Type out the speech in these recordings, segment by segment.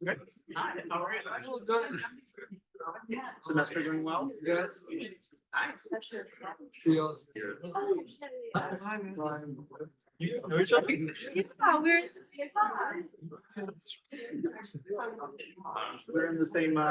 Good. Hi, how are you? Good. Semester going well? Good. Nice. You guys know each other? Yeah, we're the same size. We're in the same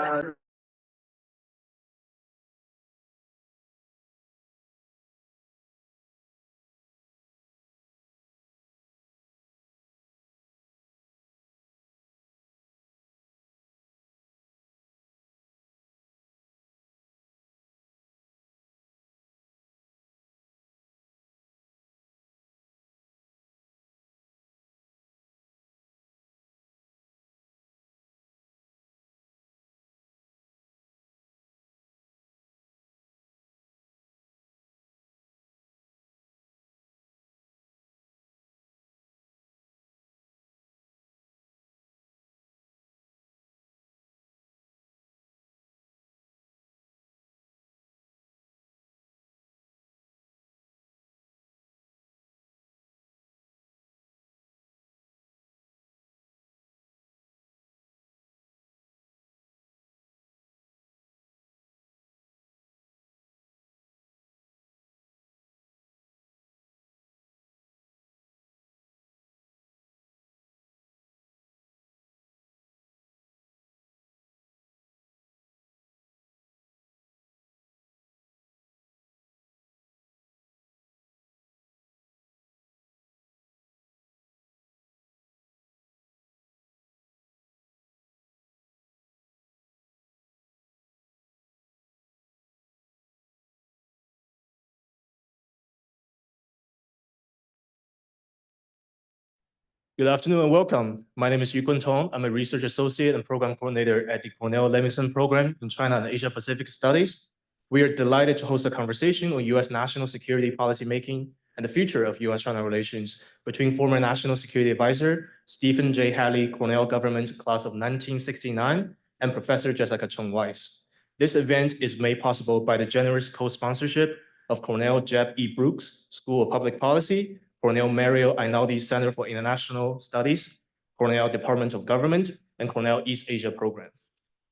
Good afternoon and welcome. My name is Yukun Tong. I'm a research associate and program coordinator at the Cornell Livingston Program in China and Asia Pacific Studies. We are delighted to host a conversation on U.S. national security policymaking and the future of U.S.-China relations between former National Security Advisor Stephen J. Hadley, Cornell Government Class of 1969, and Professor Jessica Chung Weiss. This event is made possible by the generous co-sponsorship of Cornell Jeb E. Brooks School of Public Policy, Cornell Mario Ainaldi Center for International Studies, Cornell Department of Government, and Cornell East Asia Program.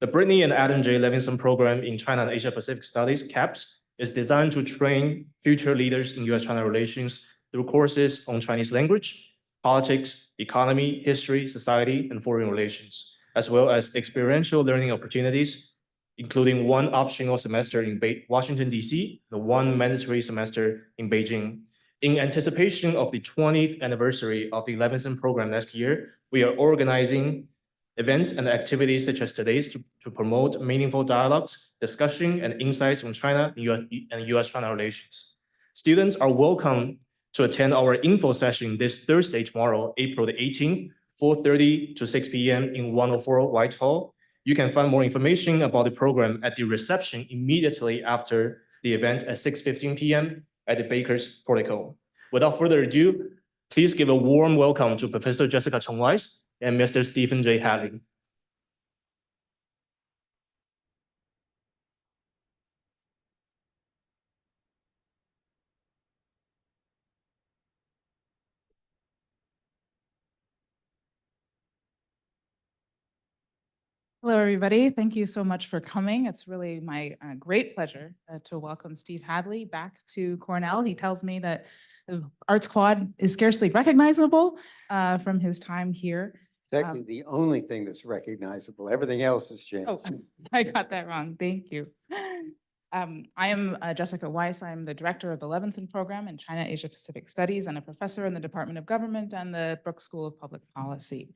The Brittany and Adam J. Levinson Program in China and Asia Pacific Studies, CAPS, is designed to train future leaders in U.S.-China relations through courses on Chinese language, politics, economy, history, society, and foreign relations, as well as experiential learning opportunities, including one optional semester in Washington, D.C., and one mandatory semester in Beijing. In anticipation of the 20th anniversary of the Levinson program next year, we are organizing events and activities such as today's to promote meaningful dialogues, discussion, and insights on China and U.S.-China relations. Students are welcome to attend our info session this Thursday, tomorrow, April the 18th, 4:30 to 6 p.m. in 104 Whitehall. You can find more information about the program at the reception immediately after the event at 6:15 p.m. at the Baker's Portico. Without further ado, please give a warm welcome to Professor Jessica Chung Weiss and Mr. Stephen J. Hadley. Hello, everybody. Thank you so much for coming. It's really my great pleasure to welcome Steve Hadley back to Cornell. He tells me that the Arts Quad is scarcely recognizable from his time here. It's actually the only thing that's recognizable. Everything else has changed. Oh, I got that wrong. Thank you. I am Jessica Weiss. I'm the director of the Levinson program in China Asia Pacific Studies and a professor in the Department of Government and the Brooks School of Public Policy.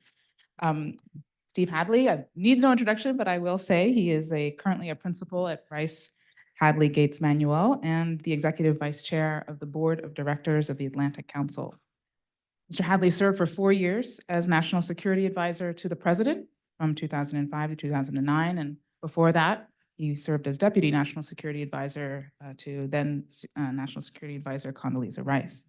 Steve Hadley needs no introduction, but I will say he is currently a principal at Weiss Hadley Gates Manuel and the executive vice chair of the board of directors of the Atlantic Council. Mr. Hadley served for 4 years as national security advisor to the president from 2005 to 2009. And before that, he served as deputy national security advisor to then national security advisor Condoleezza Rice.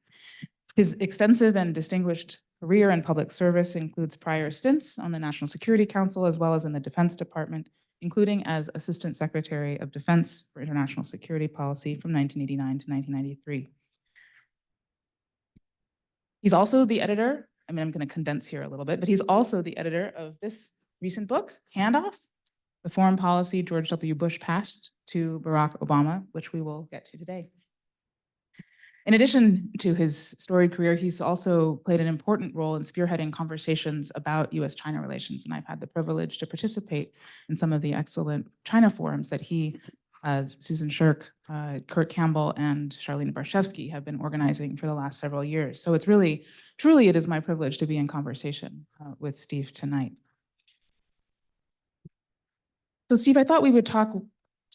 His extensive and distinguished career in public service includes prior stints on the National Security Council as well as in the Defense Department, including as Assistant Secretary of Defense for International Security Policy from 1989 to 1993. He's also the editor, I'm going to condense here a little bit, but he's also the editor of this recent book, Handoff, the foreign policy George W. Bush passed to Barack Obama, which we will get to today. In addition to his storied career, he's also played an important role in spearheading conversations about US-China relations, and I've had the privilege to participate in some of the excellent China forums that he, Susan Shirk, Kurt Campbell, and Charlene Barshevsky have been organizing for the last several years. So it's really, truly, it is my privilege to be in conversation with Steve tonight. So Steve, I thought we would talk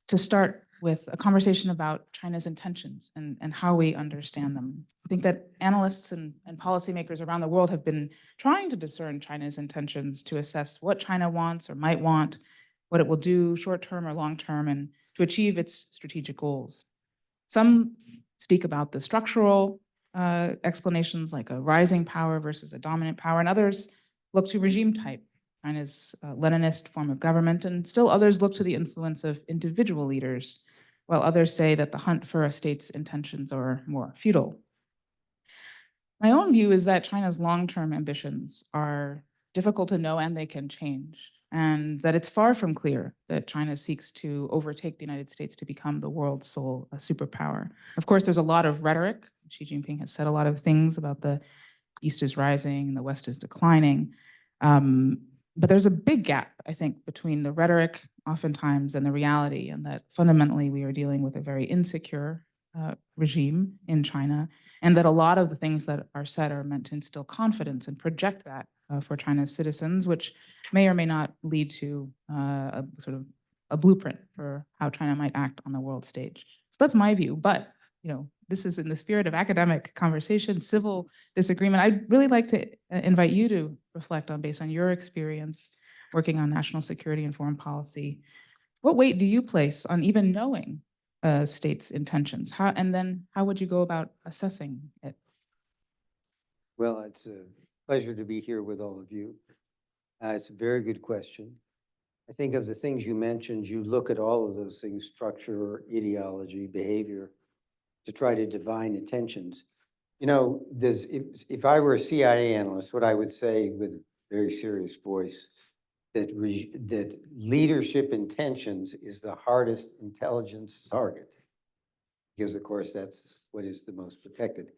to start with a conversation about China's intentions and how we understand them. I think that analysts and policymakers around the world have been trying to discern China's intentions to assess what China wants or might want, what it will do short-term or long-term, and to achieve its strategic goals. Some speak about the structural explanations like a rising power versus a dominant power, and others look to regime type, China's Leninist form of government, and still others look to the influence of individual leaders, while others say that the hunt for a state's intentions are more feudal. My own view is that China's long-term ambitions are difficult to know and they can change, and that it's far from clear that China seeks to overtake the United States to become the world's sole superpower. Of course, there's a lot of rhetoric. Xi Jinping has said a lot of things about the East is rising and the West is declining. But there's a big gap, I think, between the rhetoric oftentimes and the reality, and that fundamentally we are dealing with a very insecure regime in China, and that a lot of the things that are said are meant to instill confidence and project that for China's citizens, which may or may not lead to a sort of a blueprint for how China might act on the world stage. So that's my view, but this is in the spirit of academic conversation, civil disagreement. I'd really like to invite you to reflect on, based on your experience working on national security and foreign policy, what weight do you place on even knowing a state's intentions? And then how would you go about assessing it? Well, it's a pleasure to be here with all of you. It's a very good question. I think of the things you mentioned, you look at all of those things, structure, ideology, behavior, to try to divine intentions. If I were a CIA analyst, what I would say with a very serious voice, that leadership intentions is the hardest intelligence target, because of course that's what is the most protected.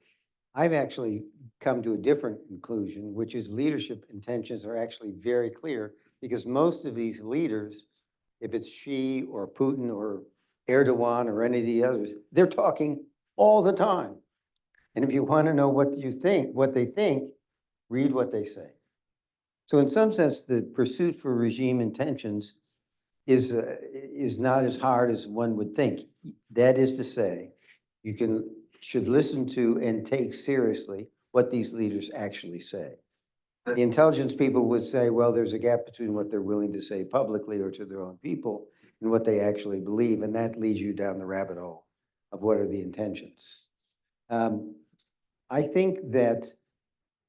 I've actually come to a different conclusion, which is leadership intentions are actually very clear, because most of these leaders, if it's Xi or Putin or Erdogan or any of the others, they're talking all the time. And if you want to know what they think, read what they say. So in some sense, the pursuit for regime intentions is not as hard as one would think. That is to say, you should listen to and take seriously what these leaders actually say. The intelligence people would say, well, there's a gap between what they're willing to say publicly or to their own people and what they actually believe, and that leads you down the rabbit hole of what are the intentions. I think that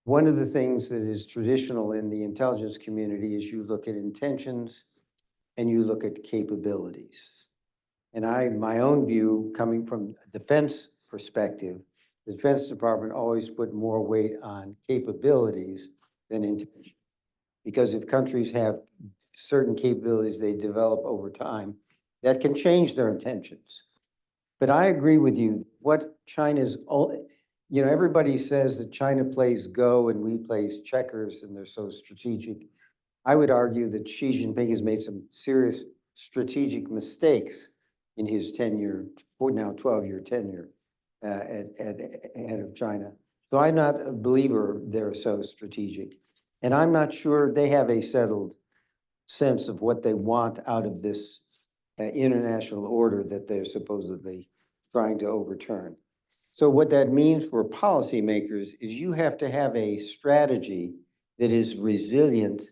one of the things that is traditional in the intelligence community is you look at intentions and you look at capabilities. And my own view, coming from a defense perspective, the Defense Department always put more weight on capabilities than intention. Because if countries have certain capabilities they develop over time, that can change their intentions. But I agree with you, what China's, everybody says that China plays Go and we play checkers and they're so strategic. I would argue that Xi Jinping has made some serious strategic mistakes in his tenure, now 12-year tenure at head of China. So I'm not a believer they're so strategic. And I'm not sure they have a settled sense of what they want out of this international order that they're supposedly trying to overturn. So what that means for policymakers is you have to have a strategy that is resilient,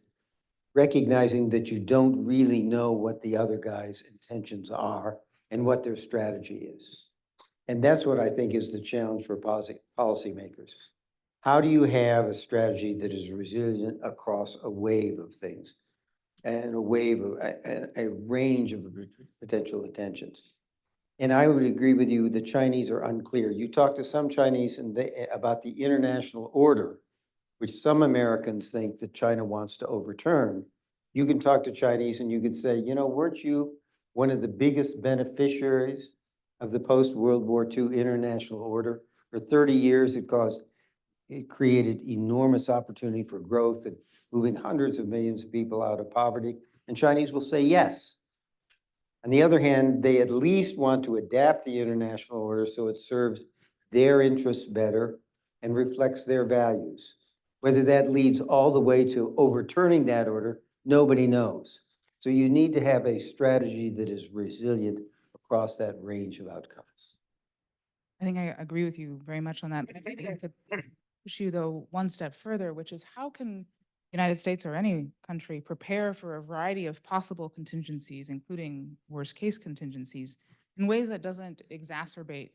recognizing that you don't really know what the other guy's intentions are and what their strategy is. And that's what I think is the challenge for policymakers. How do you have a strategy that is resilient across a wave of things and a wave of a range of potential intentions? And I would agree with you, the Chinese are unclear. You talk to some Chinese and about the international order, which some Americans think that China wants to overturn. You can talk to Chinese and you could say, you know, weren't you one of the biggest beneficiaries of the post-World War II international order? For 30 years, it created enormous opportunity for growth and moving hundreds of millions of people out of poverty. And Chinese will say yes. On the other hand, they at least want to adapt the international order so it serves their interests better and reflects their values. Whether that leads all the way to overturning that order, nobody knows. So you need to have a strategy that is resilient across that range of outcomes. I think I agree with you very much on that. I think I could push you though one step further, which is how can the United States or any country prepare for a variety of possible contingencies, including worst case contingencies, in ways that doesn't exacerbate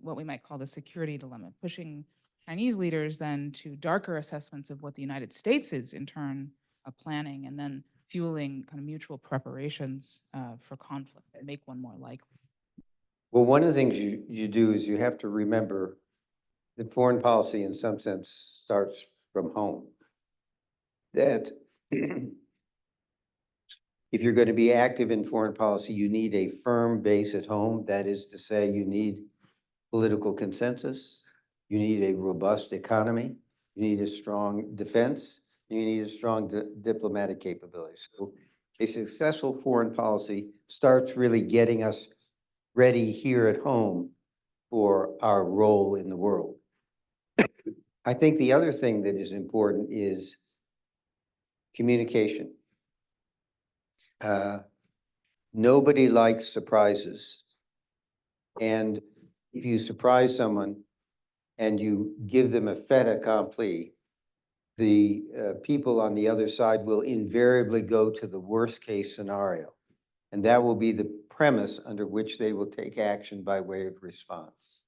what we might call the security dilemma, pushing Chinese leaders then to darker assessments of what the United States is in turn planning, and then fueling kind of mutual preparations for conflict that make one more likely. Well, one of the things you do is you have to remember that foreign policy in some sense starts from home. That if you're going to be active in foreign policy, you need a firm base at home. That is to say, you need political consensus, you need a robust economy, you need a strong defense, and you need a strong diplomatic capability. So a successful foreign policy starts really getting us ready here at home for our role in the world. I think the other thing that is important is communication. Nobody likes surprises. And if you surprise someone and you give them a fait accompli, the people on the other side will invariably go to the worst case scenario. And that will be the premise under which they will take action by way of response.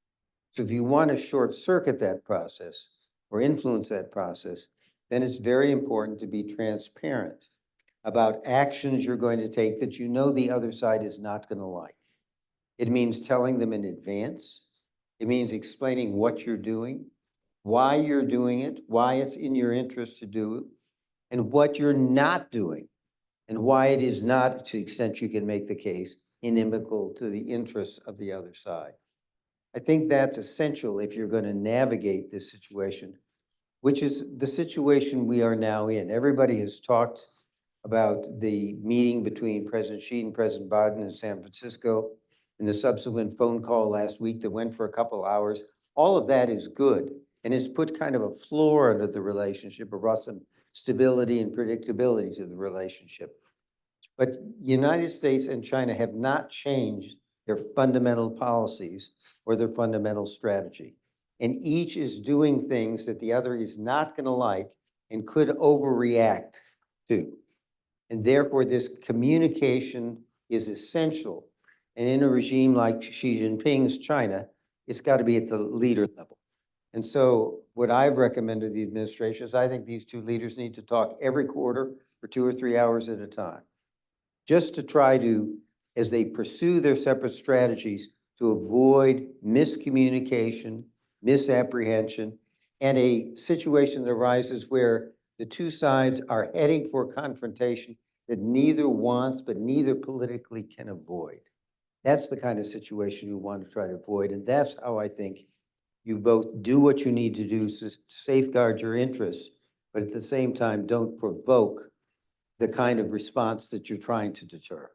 So if you want to short circuit that process or influence that process, then it's very important to be transparent about actions you're going to take that you know the other side is not going to like. It means telling them in advance. It means explaining what you're doing, why you're doing it, why it's in your interest to do it, and what you're not doing, and why it is not, to the extent you can make the case, inimical to the interests of the other side. I think that's essential if you're going to navigate this situation, which is the situation we are now in. Everybody has talked about the meeting between President Xi and President Biden in San Francisco and the subsequent phone call last week that went for a couple hours. All of that is good and has put kind of a floor under the relationship, or brought some stability and predictability to the relationship. But the United States and China have not changed their fundamental policies or their fundamental strategy. And each is doing things that the other is not going to like and could overreact to. And therefore, this communication is essential. And in a regime like Xi Jinping's China, it's got to be at the leader level. And so what I've recommended to the administration is I think these two leaders need to talk every quarter for 2 or 3 hours at a time, just to try to, as they pursue their separate strategies, to avoid miscommunication, misapprehension, and a situation that arises where the two sides are heading for confrontation that neither wants, but neither politically can avoid. That's the kind of situation you want to try to avoid. And that's how I think you both do what you need to do to safeguard your interests, but at the same time, don't provoke the kind of response that you're trying to deter.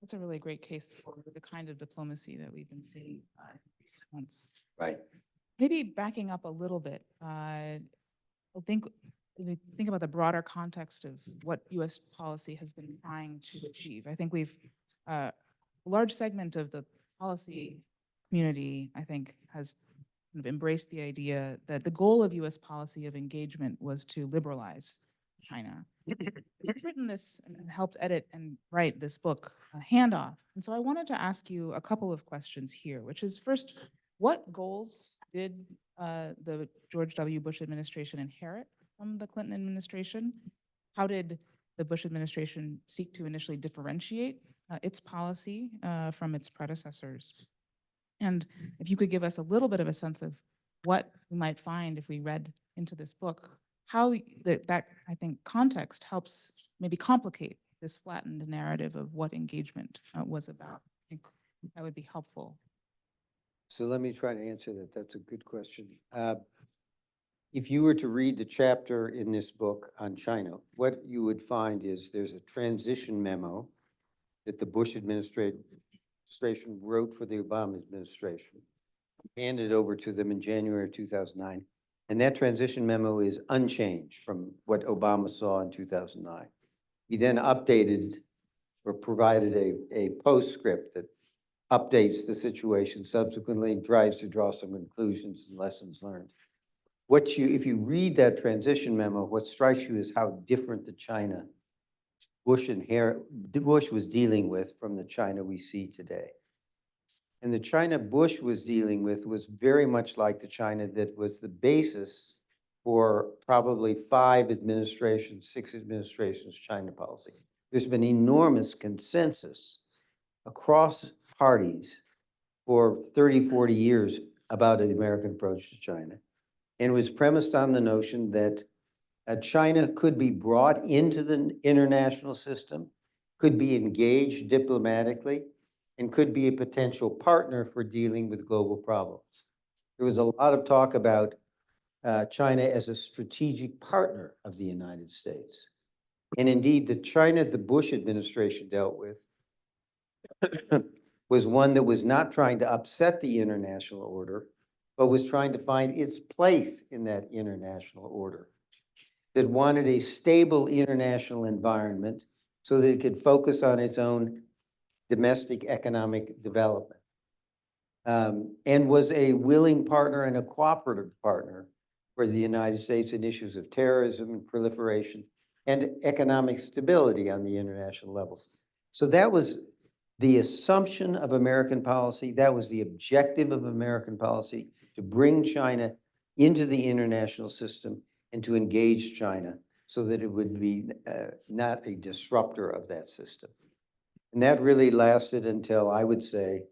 That's a really great case for the kind of diplomacy that we've been seeing in recent months. Right. Maybe backing up a little bit, I think when we think about the broader context of what U.S. policy has been trying to achieve, I think we've a large segment of the policy community, I think, has kind of embraced the idea that the goal of U.S. policy of engagement was to liberalize China. You've written this and helped edit and write this book, Handoff. And so I wanted to ask you a couple of questions here, which is first, what goals did the George W. Bush administration inherit from the Clinton administration? How did the Bush administration seek to initially differentiate its policy from its predecessors? And if you could give us a little bit of a sense of what we might find if we read into this book, that, I think, context helps maybe complicate this flattened narrative of what engagement was about. I think that would be helpful. So let me try to answer that. That's a good question. If you were to read the chapter in this book on China, what you would find is there's a transition memo that the Bush administration wrote for the Obama administration, handed over to them in January of 2009. And that transition memo is unchanged from what Obama saw in 2009. He then updated or provided a postscript that updates the situation subsequently and tries to draw some conclusions and lessons learned. If you read that transition memo, what strikes you is how different the China Bush was dealing with from the China we see today. And the China Bush was dealing with was very much like the China that was the basis for probably 6 administrations' China policy. There's been enormous consensus across parties for 30, 40 years about the American approach to China. And it was premised on the notion that China could be brought into the international system, could be engaged diplomatically, and could be a potential partner for dealing with global problems. There was a lot of talk about China as a strategic partner of the United States. And indeed, the China the Bush administration dealt with was one that was not trying to upset the international order, but was trying to find its place in that international order, that wanted a stable international environment so that it could focus on its own domestic economic development, and was a willing partner and a cooperative partner for the United States in issues of terrorism and proliferation and economic stability on the international levels. So that was the assumption of American policy. That was the objective of American policy, to bring China into the international system and to engage China so that it would be not a disruptor of that system. And that really lasted until, I would say,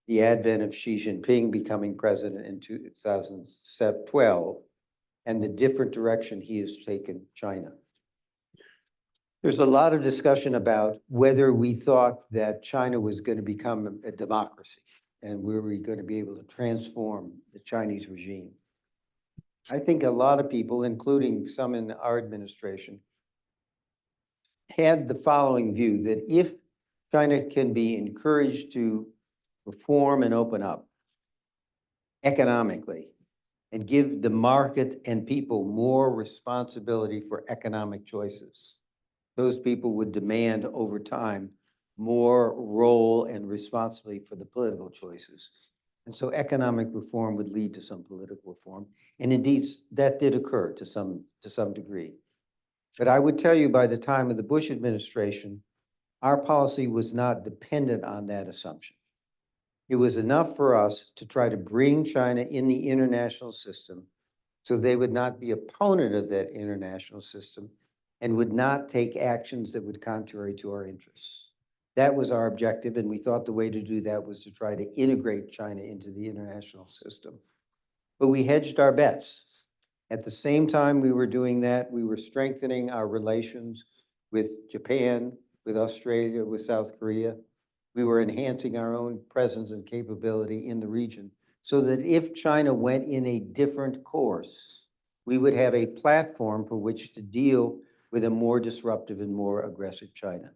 the advent of Xi Jinping becoming president in 2012 and the different direction he has taken China. There's a lot of discussion about whether we thought that China was going to become a democracy and were we going to be able to transform the Chinese regime. I think a lot of people, including some in our administration, had the following view, that if China can be encouraged to reform and open up economically and give the market and people more responsibility for economic choices, those people would demand over time more role and responsibility for the political choices. And so economic reform would lead to some political reform. And indeed, that did occur to some degree. But I would tell you, by the time of the Bush administration, our policy was not dependent on that assumption. It was enough for us to try to bring China in the international system so they would not be opponent of that international system and would not take actions that would contrary to our interests. That was our objective, and we thought the way to do that was to try to integrate China into the international system. But we hedged our bets. At the same time we were doing that, we were strengthening our relations with Japan, with Australia, with South Korea. We were enhancing our own presence and capability in the region so that if China went in a different course, we would have a platform for which to deal with a more disruptive and more aggressive China.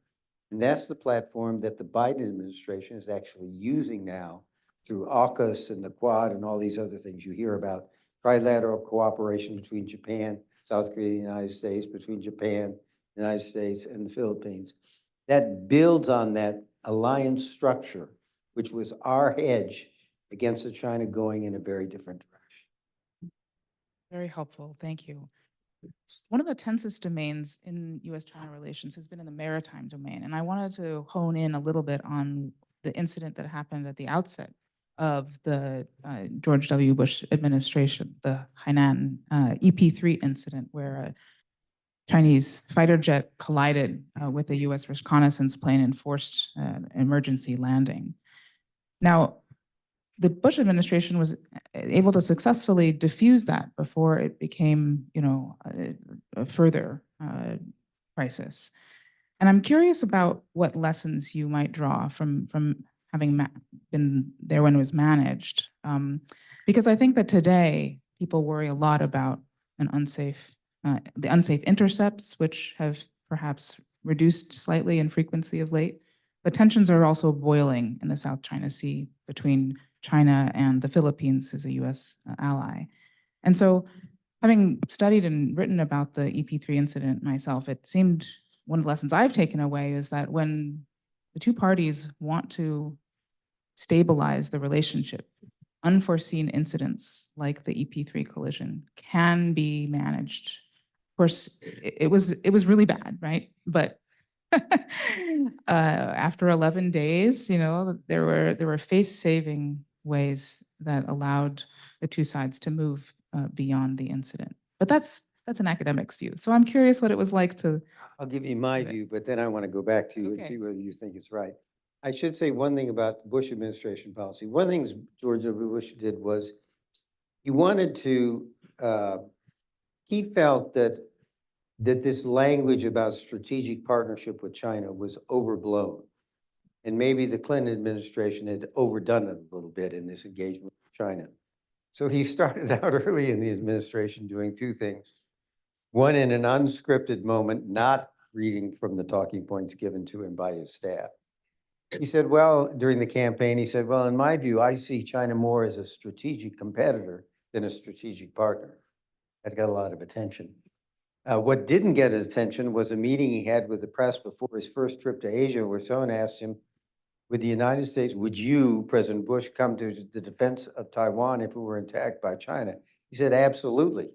And that's the platform that the Biden administration is actually using now through AUKUS and the Quad and all these other things you hear about, trilateral cooperation between Japan, South Korea, and the United States, between Japan, the United States, and the Philippines. That builds on that alliance structure, which was our hedge against China going in a very different direction. Very helpful. Thank you. One of the tensest domains in U.S.-China relations has been in the maritime domain, and I wanted to hone in a little bit on the incident that happened at the outset of the George W. Bush administration, the Hainan EP-3 incident, where a Chinese fighter jet collided with a U.S. reconnaissance plane and forced an emergency landing. Now, the Bush administration was able to successfully diffuse that before it became, further crisis. And I'm curious about what lessons you might draw from having been there when it was managed, because I think that today people worry a lot about the unsafe intercepts, which have perhaps reduced slightly in frequency of late. But tensions are also boiling in the South China Sea between China and the Philippines, who's a U.S. ally. And so, having studied and written about the EP3 incident myself, it seemed one of the lessons I've taken away is that when the two parties want to stabilize the relationship, unforeseen incidents like the EP3 collision can be managed. Of course, it was really bad, right? But after 11 days, there were face-saving ways that allowed the two sides to move beyond the incident. But that's an academic's view. So I'm curious what it was like to. I'll give you my Okay. view, but then I want to go back to you and Okay. see whether you think it's right. I should say one thing about the Bush administration policy. One of the things George W. Bush did was he wanted to, he felt that this language about strategic partnership with China was overblown. And maybe the Clinton administration had overdone it a little bit in this engagement with China. So he started out early in the administration doing two things. One, in an unscripted moment, not reading from the talking points given to him by his staff. He said, well, during the campaign, he said, well, in my view, I see China more as a strategic competitor than a strategic partner. That got a lot of attention. What didn't get attention was a meeting he had with the press before his first trip to Asia, where someone asked him, with the United States, would you, President Bush, come to the defense of Taiwan if it were attacked by China? He said, absolutely.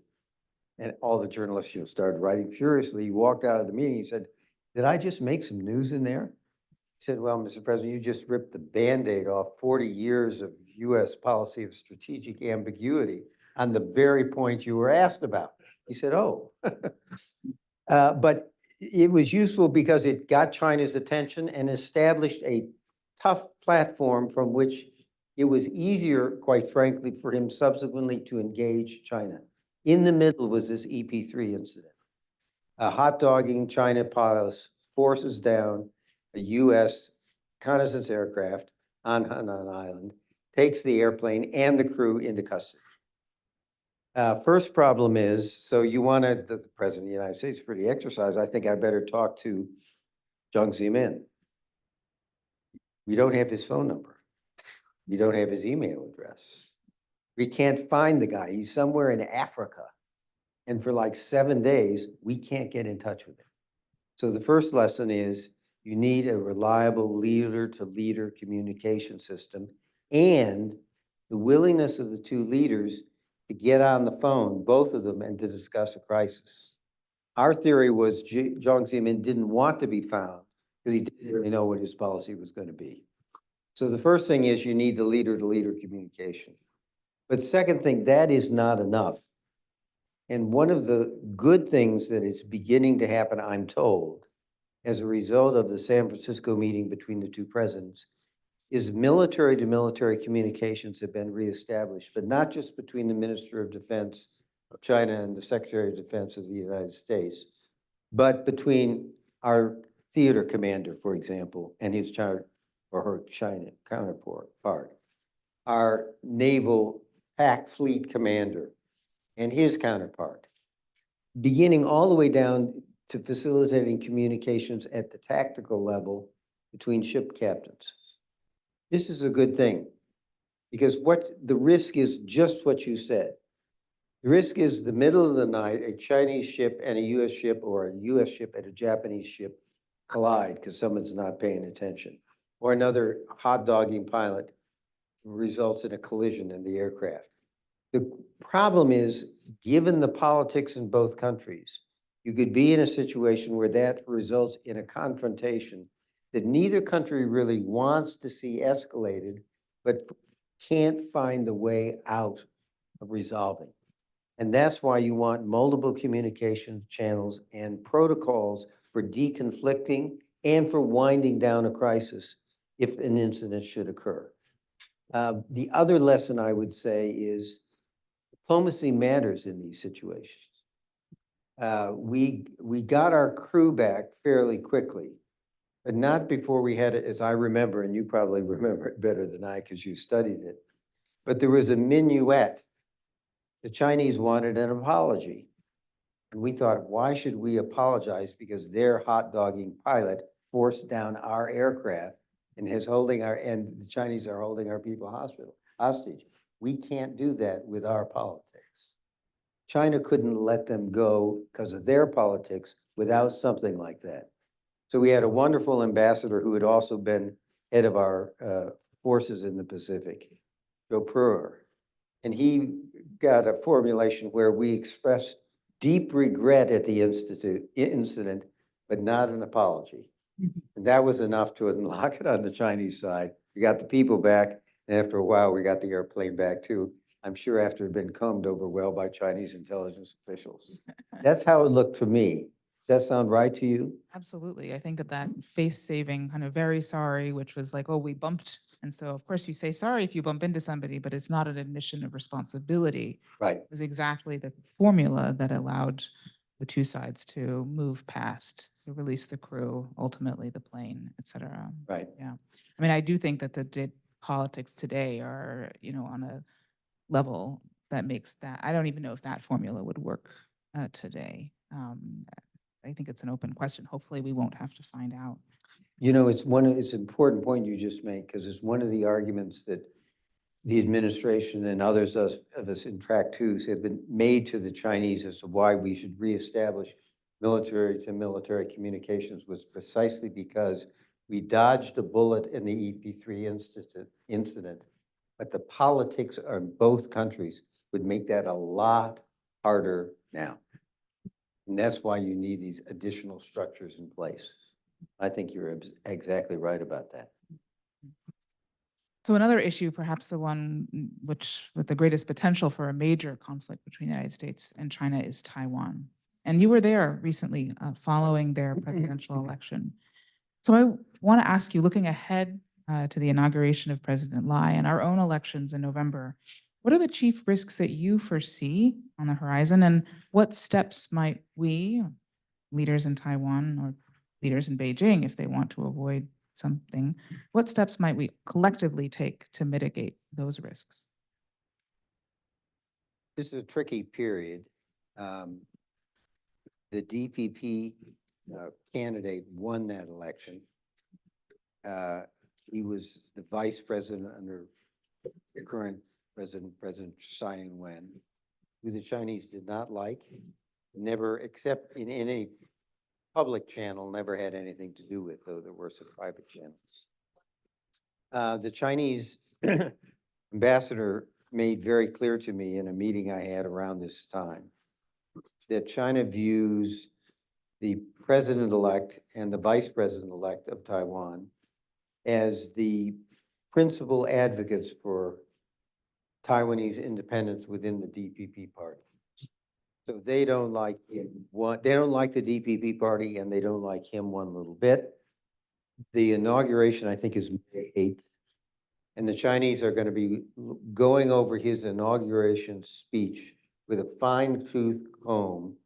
And all the journalists started writing furiously. He walked out of the meeting. He said, did I just make some news in there? He said, well, Mr. President, you just ripped the Band-Aid off 40 years of U.S. policy of strategic ambiguity on the very point you were asked about. He said, oh. But it was useful because it got China's attention and established a tough platform from which it was easier, quite frankly, for him subsequently to engage China. In the middle was this EP3 incident. Hot-dogging China pilots forces down a U.S. reconnaissance aircraft on Hainan Island, takes the airplane and the crew into custody. First problem is, so you wanted the President of the United States pretty exercise. I think I better talk to Jiang Zemin. We don't have his phone number. We don't have his email address. We can't find the guy. He's somewhere in Africa. And for like 7 days, we can't get in touch with him. So the first lesson is you need a reliable leader-to-leader communication system and the willingness of the two leaders to get on the phone, both of them, and to discuss a crisis. Our theory was Jiang Zemin didn't want to be found because he didn't really know what his policy was going to be. So the first thing is you need the leader-to-leader communication. But second thing, that is not enough. And one of the good things that is beginning to happen, I'm told, as a result of the San Francisco meeting between the two presidents, is military-to-military communications have been reestablished, but not just between the Minister of Defense of China and the Secretary of Defense of the United States, but between our theater commander, for example, and his China or her China counterpart, our naval pack fleet commander and his counterpart, beginning all the way down to facilitating communications at the tactical level between ship captains. This is a good thing because what the risk is just what you said. The risk is the middle of the night, a Chinese ship and a US ship or a US ship and a Japanese ship collide because someone's not paying attention, or another hot-dogging pilot results in a collision in the aircraft. The problem is, given the politics in both countries, you could be in a situation where that results in a confrontation that neither country really wants to see escalated, but can't find the way out of resolving. And that's why you want multiple communication channels and protocols for deconflicting and for winding down a crisis if an incident should occur. The other lesson I would say is diplomacy matters in these situations. we got our crew back fairly quickly, but not before we had it, as I remember, and you probably remember it better than I because you studied it. But there was a minuet. The Chinese wanted an apology. And we thought, why should we apologize? Because their hot dogging pilot forced down our aircraft and and the Chinese are holding our people hostage. We can't do that with our politics. China couldn't let them go because of their politics without something like that. So we had a wonderful ambassador who had also been head of our forces in the Pacific, Joe Pruer. And he got a formulation where we expressed deep regret at the incident, but not an apology. And that was enough to unlock it on the Chinese side. We got the people back, and after a while, we got the airplane back too. I'm sure after it had been combed over well by Chinese intelligence officials. That's how it looked to me. Does that sound right to you? Absolutely. I think that face-saving kind of very sorry, which was like, oh, we bumped. And so of course you say sorry if you bump into somebody, but it's not an admission of responsibility. Right. It was exactly the formula that allowed the two sides to move past, to release the crew, ultimately the plane, et cetera. Right. Yeah. I mean, I do think that the politics today are, on a level that makes that, I don't even know if that formula would work today. I think it's an open question. Hopefully we won't have to find out. It's it's an important point you just made, because it's one of the arguments that the administration and others of us in Track 2s have been made to the Chinese as to why we should reestablish military-to-military communications, was precisely because we dodged a bullet in the EP3 incident, but the politics of both countries would make that a lot harder now. And that's why you need these additional structures in place. I think you're exactly right about that. So another issue, perhaps the one with the greatest potential for a major conflict between the United States and China, is Taiwan. And you were there recently following their presidential election. So I want to ask you, looking ahead to the inauguration of President Lai and our own elections in November, what are the chief risks that you foresee on the horizon, and what steps might we, leaders in Taiwan or leaders in Beijing, if they want to avoid something, what steps might we collectively take to mitigate those risks? This is a tricky period. The DPP candidate won that election. He was the vice president under the current president, President Tsai Ing-wen, who the Chinese did not like, never, except in any public channel, never had anything to do with, though there were some private channels. The Chinese ambassador made very clear to me in a meeting I had around this time that China views the president-elect and the vice president-elect of Taiwan as the principal advocates for Taiwanese independence within the DPP party. So they don't like him. They don't like the DPP party, and they don't like him one little bit. The inauguration, I think, is May 8th. And the Chinese are going to be going over his inauguration speech with a fine-tooth comb,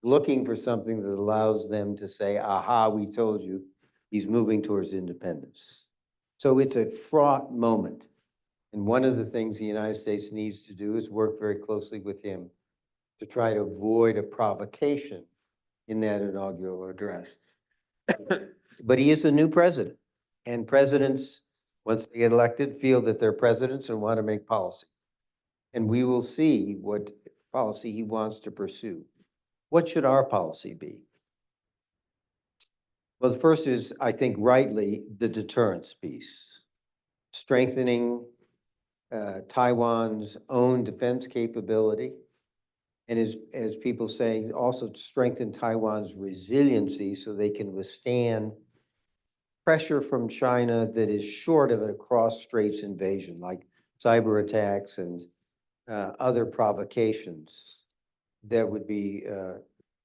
looking for something that allows them to say, aha, we told you, he's moving towards independence. So it's a fraught moment. And one of the things the United States needs to do is work very closely with him to try to avoid a provocation in that inaugural address. But he is a new president, and presidents, once they get elected, feel that they're presidents and want to make policy. And we will see what policy he wants to pursue. What should our policy be? Well, the first is, I think rightly, the deterrence piece. Strengthening Taiwan's own defense capability. And as people say, also strengthen Taiwan's resiliency so they can withstand pressure from China that is short of a cross-straits invasion, like cyber attacks and other provocations that would be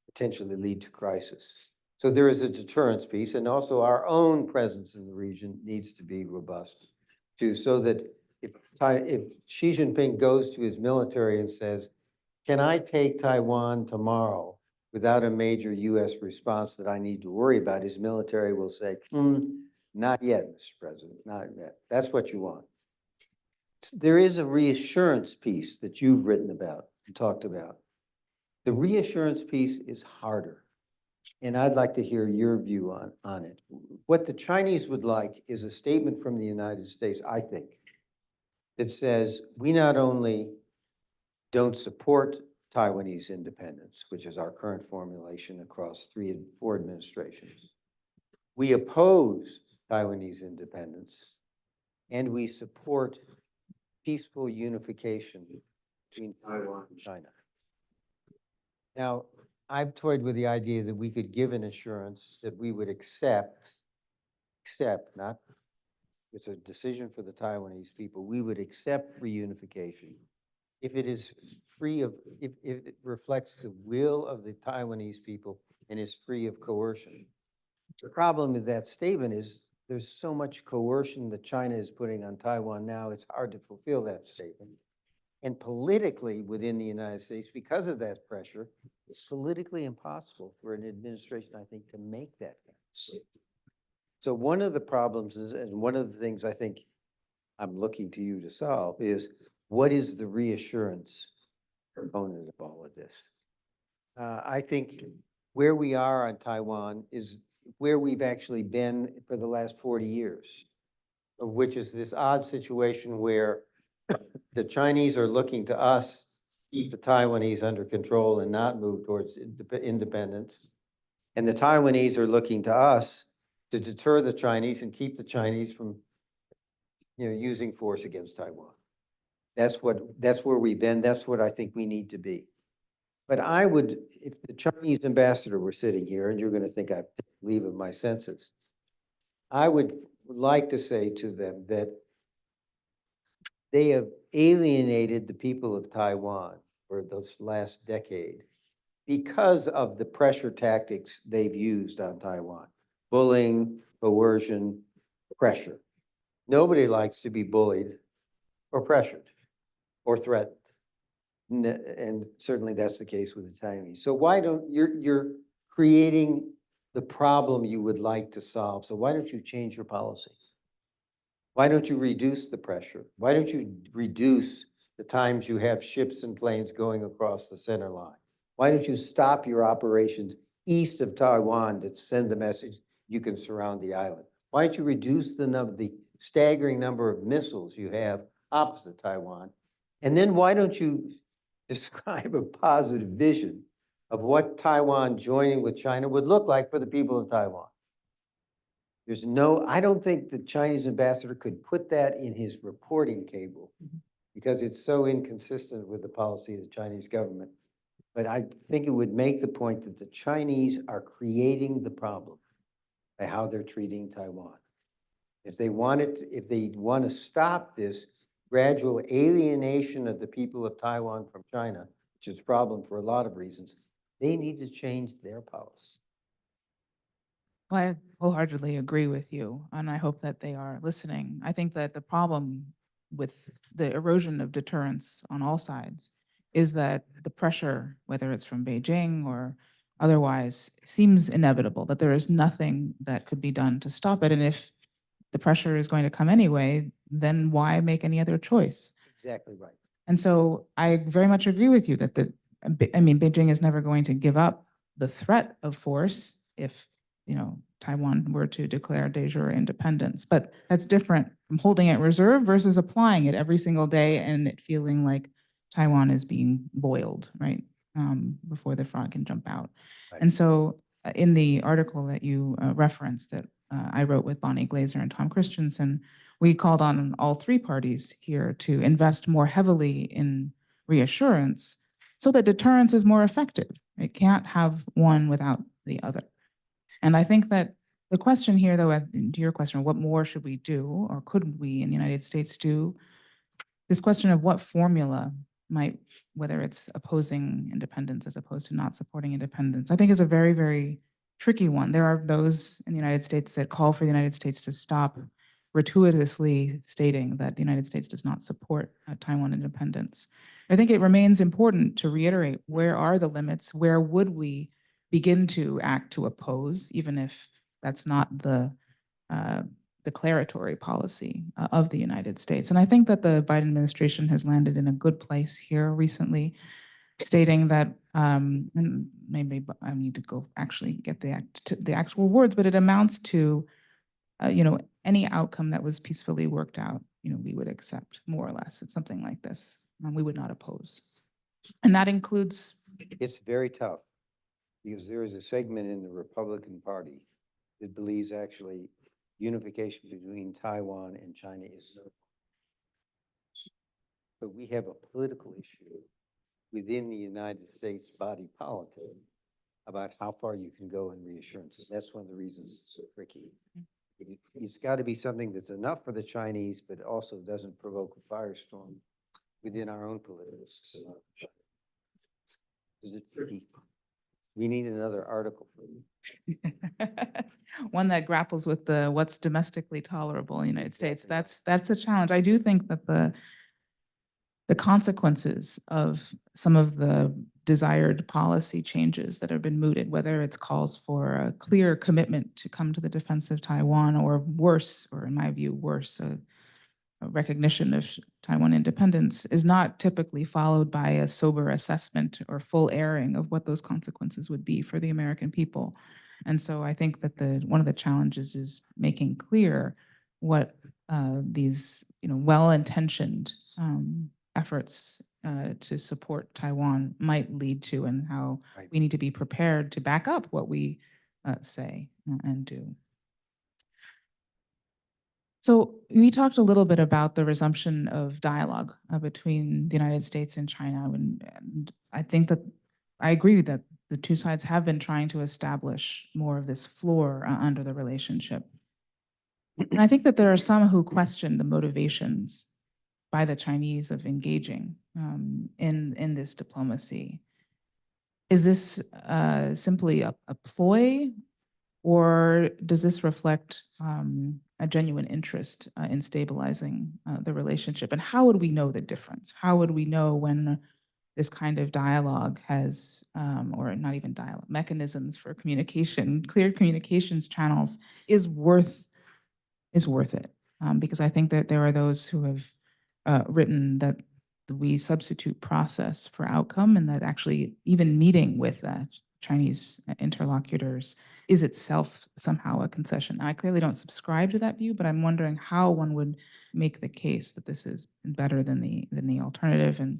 potentially lead to crisis. So there is a deterrence piece, and also our own presence in the region needs to be robust too, so that if Xi Jinping goes to his military and says, can I take Taiwan tomorrow without a major US response that I need to worry about, his military will say, not yet, Mr. President, not yet. That's what you want. There is a reassurance piece that you've written about and talked about. The reassurance piece is harder. And I'd like to hear your view on it. What the Chinese would like is a statement from the United States, I think, that says we not only don't support Taiwanese independence, which is our current formulation across 3 and 4 administrations, we oppose Taiwanese independence, and we support peaceful unification between Taiwan and China. Now, I've toyed with the idea that we could give an assurance that we would accept, not, it's a decision for the Taiwanese people, we would accept reunification if it is free of, if it reflects the will of the Taiwanese people and is free of coercion. The problem with that statement is there's so much coercion that China is putting on Taiwan now, it's hard to fulfill that statement. And politically within the United States, because of that pressure, it's politically impossible for an administration, I think, to make that kind of statement. So one of the problems is, and one of the things I think I'm looking to you to solve is, what is the reassurance component of all of this? I think where we are on Taiwan is where we've actually been for the last 40 years, which is this odd situation where the Chinese are looking to us to keep the Taiwanese under control and not move towards independence. And the Taiwanese are looking to us to deter the Chinese and keep the Chinese from, using force against Taiwan. That's where we've been. That's what I think we need to be. But I would, if the Chinese ambassador were sitting here, and you're going to think I leave of my senses, I would like to say to them that they have alienated the people of Taiwan for this last decade because of the pressure tactics they've used on Taiwan. Bullying, coercion, pressure. Nobody likes to be bullied or pressured or threatened. And certainly that's the case with the Chinese. So why don't, you're creating the problem you would like to solve. So why don't you change your policy? Why don't you reduce the pressure? Why don't you reduce the times you have ships and planes going across the center line? Why don't you stop your operations east of Taiwan to send the message you can surround the island? Why don't you reduce the staggering number of missiles you have opposite Taiwan? And then why don't you describe a positive vision of what Taiwan joining with China would look like for the people of Taiwan? I don't think the Chinese ambassador could put that in his reporting cable because it's so inconsistent with the policy of the Chinese government. But I think it would make the point that the Chinese are creating the problem by how they're treating Taiwan. If they want to stop this gradual alienation of the people of Taiwan from China, which is a problem for a lot of reasons, they need to change their policy. Well, I wholeheartedly agree with you, and I hope that they are listening. I think that the problem with the erosion of deterrence on all sides is that the pressure, whether it's from Beijing or otherwise, seems inevitable, that there is nothing that could be done to stop it. And if the pressure is going to come anyway, then why make any other choice? Exactly right. And so I very much agree with you that Beijing is never going to give up the threat of force if Taiwan were to declare de jure independence. But that's different from holding it reserve versus applying it every single day and it feeling like Taiwan is being boiled, right, before the frog can jump out. Right. And so in the article that you referenced that I wrote with Bonnie Glaser and Tom Christensen, we called on all 3 parties here to invest more heavily in reassurance so that deterrence is more effective. It can't have one without the other. And I think that the question here, though, to your question, what more should we do or could we in the United States do? This question of what formula might, whether it's opposing independence as opposed to not supporting independence, I think is a very, very tricky one. There are those in the United States that call for the United States to stop gratuitously stating that the United States does not support Taiwan independence. I think it remains important to reiterate, where are the limits? Where would we begin to act to oppose, even if that's not the declaratory policy of the United States. And I think that the Biden administration has landed in a good place here recently, stating that, and maybe I need to go actually get the actual words, but it amounts to, any outcome that was peacefully worked out, we would accept, more or less. It's something like this. We would not oppose. And that includes, It's very tough because there is a segment in the Republican Party that believes actually unification between Taiwan and China is no. But we have a political issue within the United States body politic about how far you can go in reassurances. That's one of the reasons it's so tricky. It's got to be something that's enough for the Chinese, but also doesn't provoke a firestorm within our own political system. Is it tricky? We need another article for you. one that grapples with the what's domestically tolerable in the United States. That's a challenge. I do think that the consequences of some of the desired policy changes that have been mooted, whether it's calls for a clear commitment to come to the defense of Taiwan, or worse, or in my view, worse, a recognition of Taiwan independence, is not typically followed by a sober assessment or full airing of what those consequences would be for the American people. And so I think that one of the challenges is making clear what these well-intentioned efforts to support Taiwan might lead to, and how Right. we need to be prepared to back up what we say and do. So we talked a little bit about the resumption of dialogue between the United States and China, and I think that I agree that the two sides have been trying to establish more of this floor under the relationship. And I think that there are some who question the motivations by the Chinese of engaging in this diplomacy. Is this simply a ploy, or does this reflect a genuine interest in stabilizing the relationship? And how would we know the difference? How would we know when this kind of dialogue has, or not even dialogue, mechanisms for communication, clear communications channels is worth it? Because I think that there are those who have written that we substitute process for outcome, and that actually even meeting with Chinese interlocutors is itself somehow a concession. I clearly don't subscribe to that view, but I'm wondering how one would make the case that this is better than the alternative. And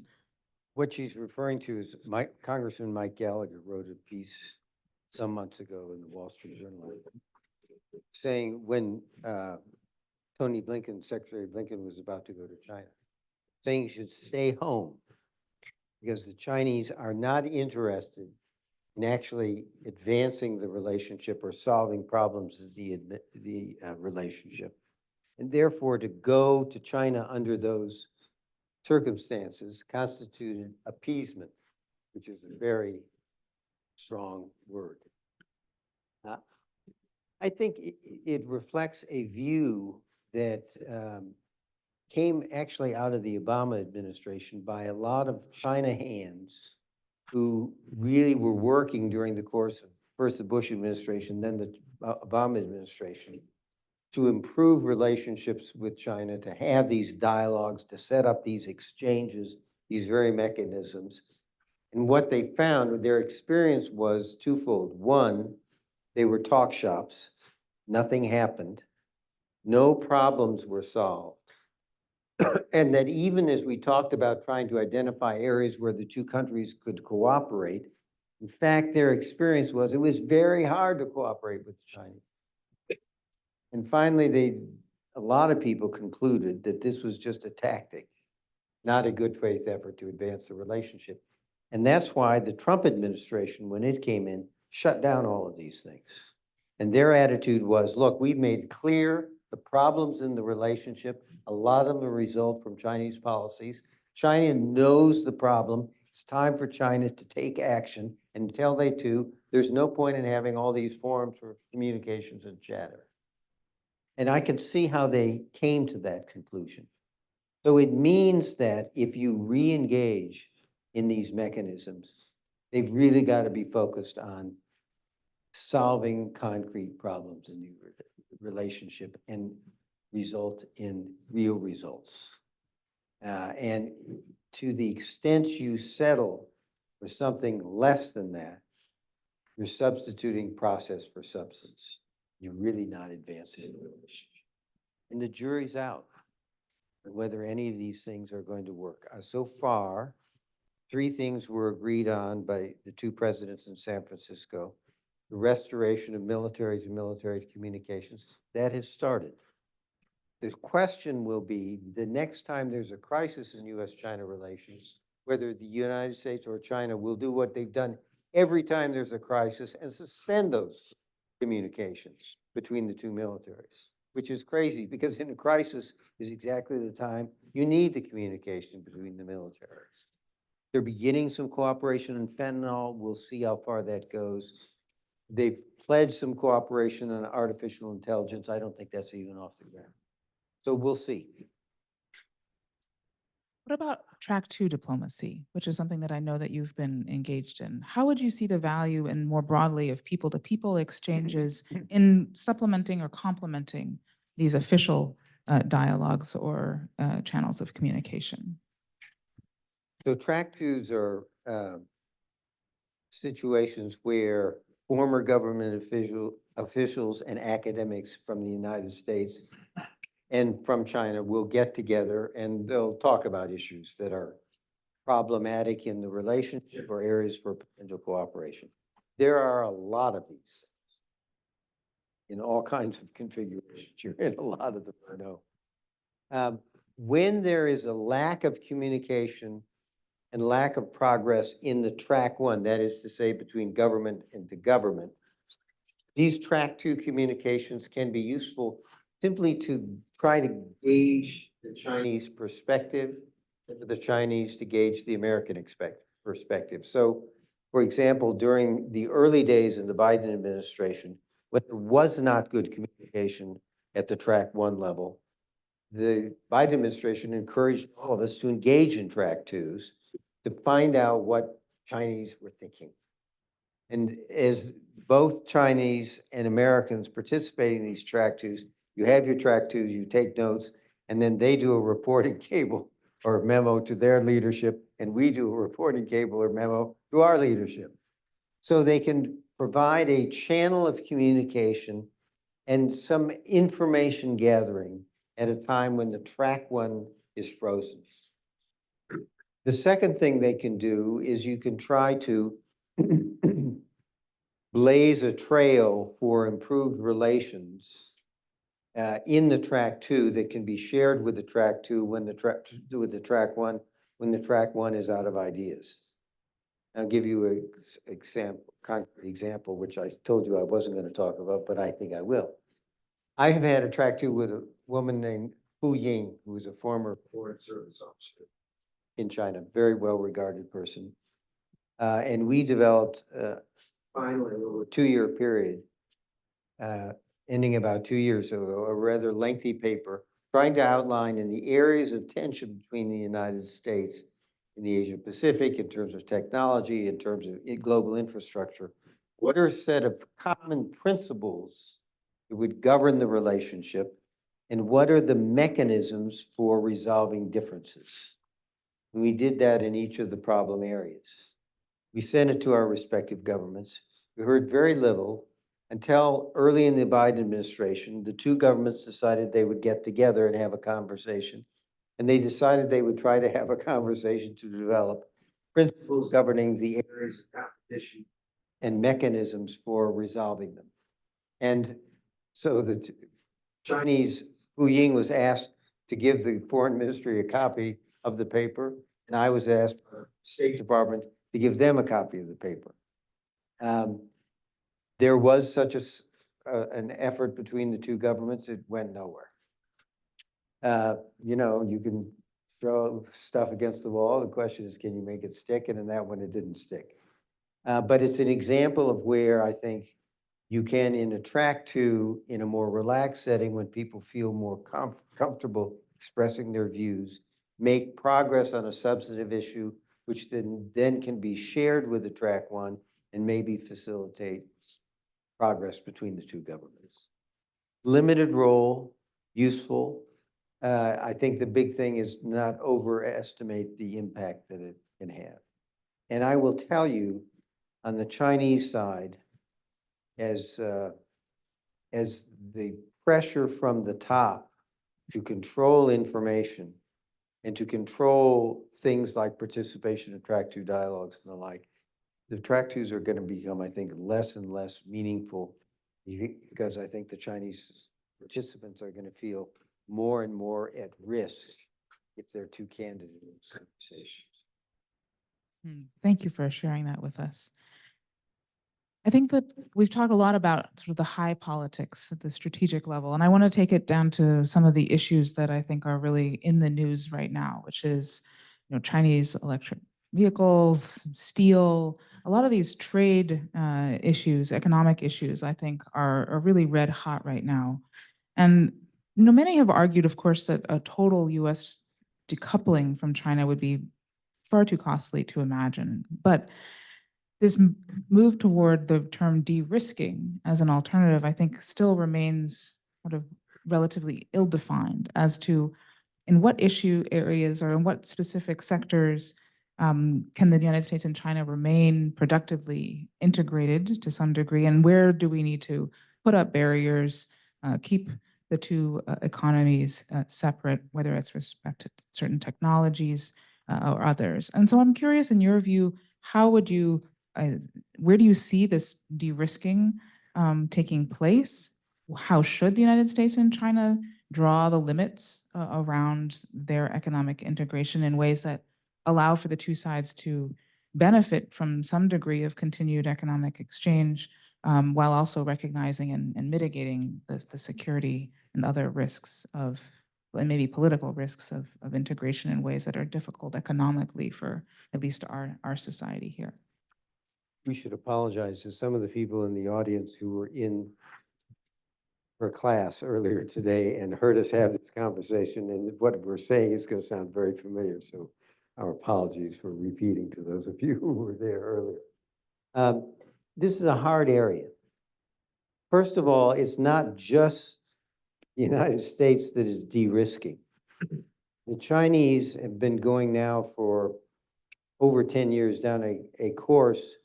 What she's referring to is Congressman Mike Gallagher wrote a piece some months ago in the Wall Street Journal saying when Tony Blinken, Secretary Blinken, was about to go to China, saying he should stay home because the Chinese are not interested in actually advancing the relationship or solving problems of the relationship. And therefore, to go to China under those circumstances constituted appeasement, which is a very strong word. I think it reflects a view that came actually out of the Obama administration by a lot of China hands who really were working during the course of first the Bush administration, then the Obama administration, to improve relationships with China, to have these dialogues, to set up these exchanges, these very mechanisms. And what they found, their experience was twofold. One, they were talk shops. Nothing happened. No problems were solved. And that even as we talked about trying to identify areas where the two countries could cooperate, in fact, their experience was it was very hard to cooperate with the Chinese. And finally, a lot of people concluded that this was just a tactic, not a good faith effort to advance the relationship. And that's why the Trump administration, when it came in, shut down all of these things. And their attitude was, look, we've made clear the problems in the relationship. A lot of them result from Chinese policies. China knows the problem. It's time for China to take action. And until they do, there's no point in having all these forums for communications and chatter. And I can see how they came to that conclusion. So it means that if you re-engage in these mechanisms, they've really got to be focused on solving concrete problems in the relationship and result in real results. And to the extent you settle for something less than that, you're substituting process for substance. You're really not advancing the relationship. And the jury's out on whether any of these things are going to work. So far, 3 things were agreed on by the 2 presidents in San Francisco. The restoration of military-to-military communications, that has started. The question will be, the next time there's a crisis in U.S.-China relations, whether the United States or China will do what they've done every time there's a crisis and suspend those communications between the 2 militaries, which is crazy because in a crisis is exactly the time you need the communication between the militaries. They're beginning some cooperation in fentanyl. We'll see how far that goes. They've pledged some cooperation on artificial intelligence. I don't think that's even off the ground. So we'll see. What about track 2 diplomacy, which is something that I know that you've been engaged in? How would you see the value and more broadly of people-to-people exchanges in supplementing or complementing these official dialogues or channels of communication? So track 2s are situations where former government officials and academics from the United States and from China will get together and they'll talk about issues that are problematic in the relationship or areas for potential cooperation. There are a lot of these in all kinds of configurations. You're in a lot of them, I know. When there is a lack of communication and lack of progress in the track 1, that is to say between government and to government, these track 2 communications can be useful simply to try to gauge the Chinese perspective and for the Chinese to gauge the American perspective. So, for example, during the early days in the Biden administration, when there was not good communication at the track 1 level, the Biden administration encouraged all of us to engage in track 2s to find out what Chinese were thinking. And as both Chinese and Americans participating in these track 2s, you have your track 2s, you take notes, and then they do a reporting cable or memo to their leadership, and we do a reporting cable or memo to our leadership. So they can provide a channel of communication and some information gathering at a time when the track 1 is frozen. The second thing they can do is you can try to blaze a trail for improved relations in the track 2 that can be shared with the track 2 when the track 1 when the track 1 is out of ideas. I'll give you a concrete example, which I told you I wasn't going to talk about, but I think I will. I have had a track 2 with a woman named Fu Ying, who was a former Foreign Service officer in China, very well-regarded person. And we developed finally over a 2-year period, ending about 2 years ago, a rather lengthy paper trying to outline in the areas of tension between the United States and the Asia Pacific in terms of technology, in terms of global infrastructure, what are a set of common principles that would govern the relationship, and what are the mechanisms for resolving differences? And we did that in each of the problem areas. We sent it to our respective governments. We heard very little until early in the Biden administration. The 2 governments decided they would get together and have a conversation. And they decided they would try to have a conversation to develop principles governing the areas of competition and mechanisms for resolving them. And so the Chinese, Hu Ying was asked to give the foreign ministry a copy of the paper, and I was asked by the State Department to give them a copy of the paper. There was such an effort between the 2 governments. It went nowhere. You know, you can throw stuff against the wall. The question is, can you make it stick? And in that one, it didn't stick. But it's an example of where I think you can, in a track 2, in a more relaxed setting, when people feel more comfortable expressing their views, make progress on a substantive issue, which then can be shared with the track 1 and maybe facilitate progress between the two governments. Limited role, useful. I think the big thing is not overestimate the impact that it can have. And I will tell you, on the Chinese side, as the pressure from the top to control information and to control things like participation in track two dialogues and the like, the track twos are going to become, I think, less and less meaningful because I think the Chinese participants are going to feel more and more at risk if they're too candid in those conversations. Thank you for sharing that with us. I think that we've talked a lot about sort of the high politics at the strategic level, and I want to take it down to some of the issues that I think are really in the news right now, which is, Chinese electric vehicles, steel, a lot of these trade issues, economic issues, I think are really red hot right now. And, many have argued, of course, that a total US decoupling from China would be far too costly to imagine. But this move toward the term de-risking as an alternative, I think, still remains sort of relatively ill-defined as to in what issue areas or in what specific sectors can the United States and China remain productively integrated to some degree, and where do we need to put up barriers, keep the two economies separate, whether it's respect to certain technologies or others. And so I'm curious, in your view, how would you where do you see this de-risking taking place? How should the United States and China draw the limits around their economic integration in ways that allow for the two sides to benefit from some degree of continued economic exchange, while also recognizing and mitigating the security and other risks of, and maybe political risks of integration in ways that are difficult economically for at least our society here? We should apologize to some of the people in the audience who were in her class earlier today and heard us have this conversation, and what we're saying is going to sound very familiar. So our apologies for repeating to those of you who were there earlier. This is a hard area. First of all, it's not just the United States that is de-risking. The Chinese have been going now for over 10 years down a course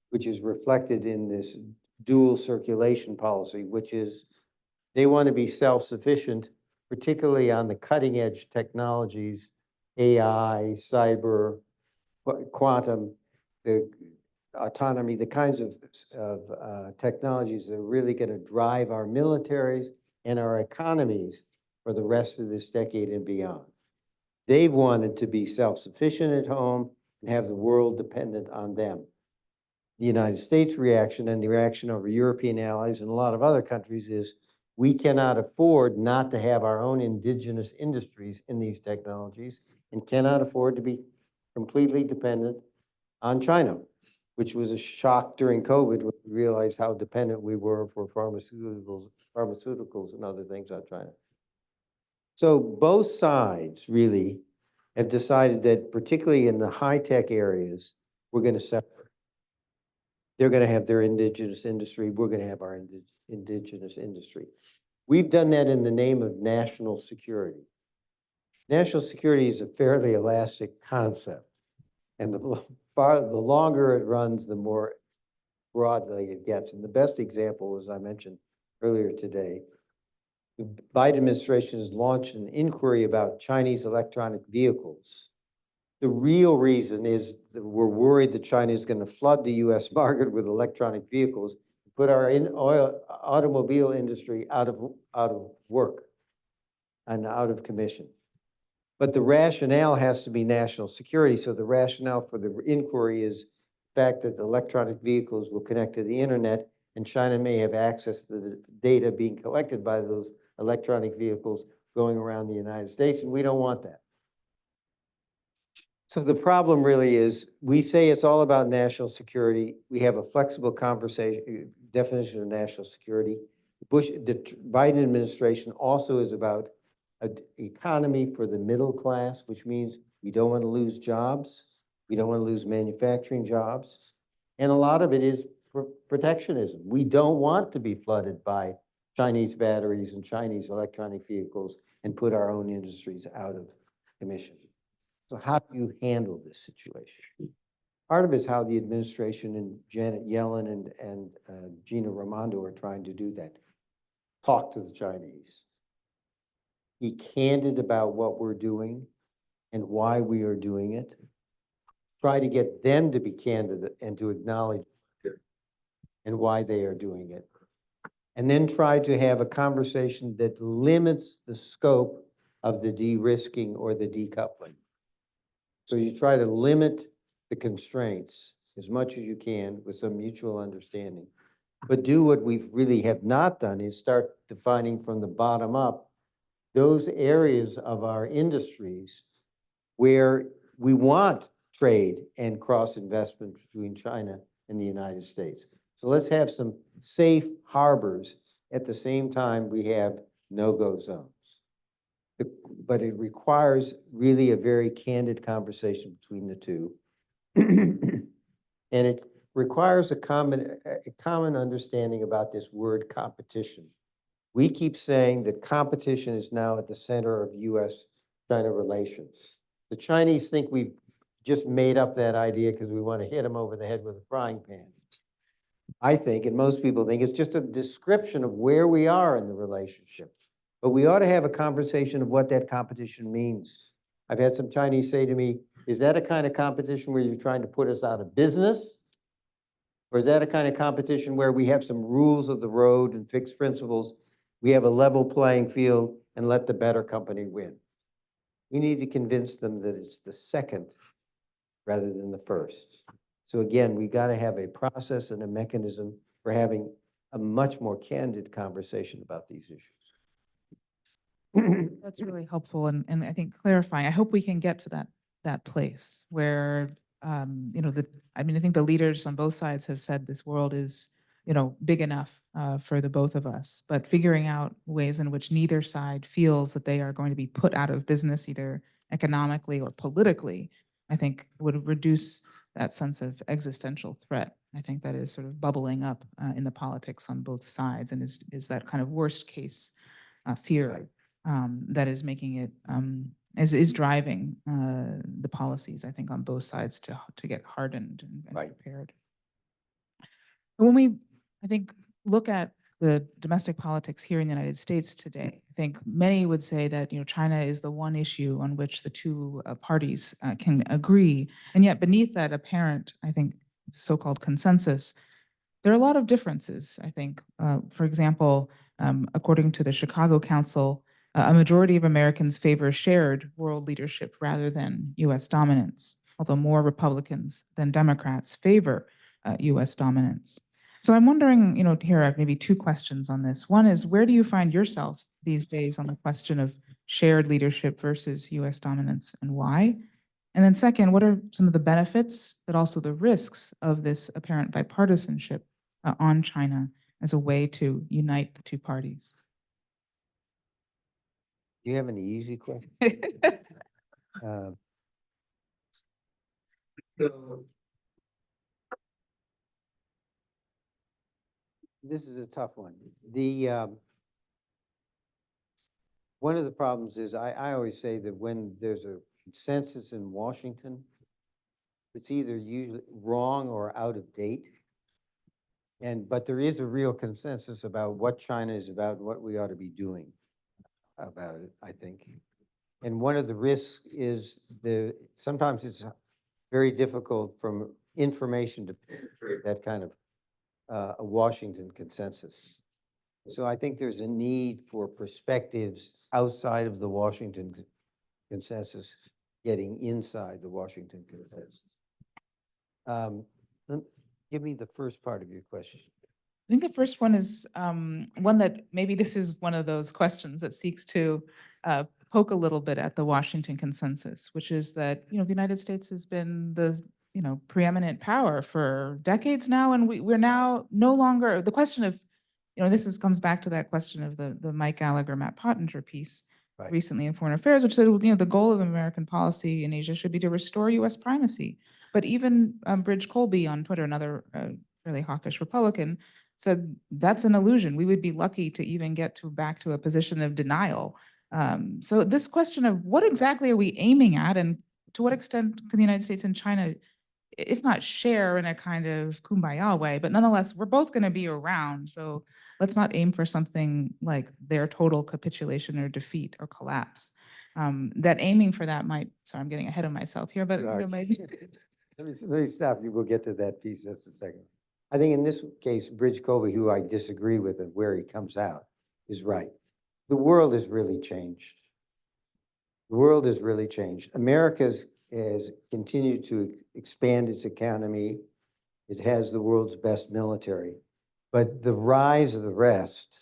which is reflected in this dual circulation policy, which is they want to be self-sufficient, particularly on the cutting edge technologies, AI, cyber, quantum, the autonomy, the kinds of technologies that are really going to drive our militaries and our economies for the rest of this decade and beyond. They've wanted to be self-sufficient at home and have the world dependent on them. The United States reaction and the reaction of our European allies and a lot of other countries is we cannot afford not to have our own indigenous industries in these technologies and cannot afford to be completely dependent on China, which was a shock during COVID when we realized how dependent we were for pharmaceuticals and other things on China. So both sides really have decided that particularly in the high-tech areas, we're going to separate. They're going to have their indigenous industry. We're going to have our indigenous industry. We've done that in the name of national security. National security is a fairly elastic concept. And the longer it runs, the more broadly it gets. And the best example, as I mentioned earlier today, the Biden administration has launched an inquiry about Chinese electronic vehicles. The real reason is that we're worried that China is going to flood the US market with electronic vehicles, put our automobile industry out of work and out of commission. But the rationale has to be national security. So the rationale for the inquiry is the fact that the electronic vehicles will connect to the internet and China may have access to the data being collected by those electronic vehicles going around the United States, and we don't want that. So the problem really is we say it's all about national security. We have a flexible definition of national security. The Biden administration also is about an economy for the middle class, which means we don't want to lose jobs. We don't want to lose manufacturing jobs. And a lot of it is protectionism. We don't want to be flooded by Chinese batteries and Chinese electronic vehicles and put our own industries out of commission. So how do you handle this situation? Part of it is how the administration and Janet Yellen and Gina Raimondo are trying to do that. Talk to the Chinese. Be candid about what we're doing and why we are doing it. Try to get them to be candid and to acknowledge it and why they are doing it. And then try to have a conversation that limits the scope of the de-risking or the decoupling. So you try to limit the constraints as much as you can with some mutual understanding. But do what we really have not done is start defining from the bottom up those areas of our industries where we want trade and cross-investment between China and the United States. So let's have some safe harbors at the same time we have no-go zones. But it requires really a very candid conversation between the two. And it requires a common understanding about this word competition. We keep saying that competition is now at the center of US-China relations. The Chinese think we've just made up that idea because we want to hit them over the head with a frying pan. I think, and most people think, it's just a description of where we are in the relationship. But we ought to have a conversation of what that competition means. I've had some Chinese say to me, is that a kind of competition where you're trying to put us out of business? Or is that a kind of competition where we have some rules of the road and fixed principles? We have a level playing field and let the better company win. We need to convince them that it's the second rather than the first. So again, we got to have a process and a mechanism for having a much more candid conversation about these issues. That's really helpful and I think clarifying. I hope we can get to that place where, I think the leaders on both sides have said this world is, big enough for the both of us, but figuring out ways in which neither side feels that they are going to be put out of business either economically or politically, I think would reduce that sense of existential threat. I think that is sort of bubbling up in the politics on both sides and is that kind of worst case fear. Right. That is making it, is driving the policies, I think, on both sides to get hardened and Right. prepared. When we, I think, look at the domestic politics here in the United States today, I think many would say that, China is the one issue on which the two parties can agree. And yet beneath that apparent, I think, so-called consensus, there are a lot of differences, I think. For example, according to the Chicago Council, a majority of Americans favor shared world leadership rather than US dominance, although more Republicans than Democrats favor US dominance. So I'm wondering, here I have maybe two questions on this. One is, where do you find yourself these days on the question of shared leadership versus US dominance and why? And then second, what are some of the benefits, but also the risks of this apparent bipartisanship on China as a way to unite the two parties? Do you have any easy questions? This is a tough one. One of the problems is I always say that when there's a consensus in Washington, it's either usually wrong or out of date. But there is a real consensus about what China is about and what we ought to be doing about it, I think. And one of the risks is sometimes it's very difficult from information to penetrate that kind of a Washington consensus. So I think there's a need for perspectives outside of the Washington consensus getting inside the Washington consensus. Give me the first part of your question. I think the first one is one that maybe this is one of those questions that seeks to poke a little bit at the Washington consensus, which is that, the United States has been the, preeminent power for decades now, and we're now no longer, the question of, comes back to that question of the Mike Gallagher, Matt Pottinger piece Right. recently in Foreign Affairs, which said, the goal of American policy in Asia should be to restore US primacy. But even Bridge Colby on Twitter, another fairly hawkish Republican, said that's an illusion. We would be lucky to even get to back to a position of denial. So this question of what exactly are we aiming at, and to what extent can the United States and China, if not share in a kind of kumbaya way, but nonetheless, we're both going to be around. So let's not aim for something like their total capitulation or defeat or collapse. That aiming for that might, sorry, I'm getting ahead of myself here, but you know, Sorry. maybe. Let me stop you. We'll get to that piece. That's the second. I think in this case, Bridge Colby, who I disagree with and where he comes out, is right. The world has really changed. The world has really changed. America has continued to expand its economy. It has the world's best military. But the rise of the rest,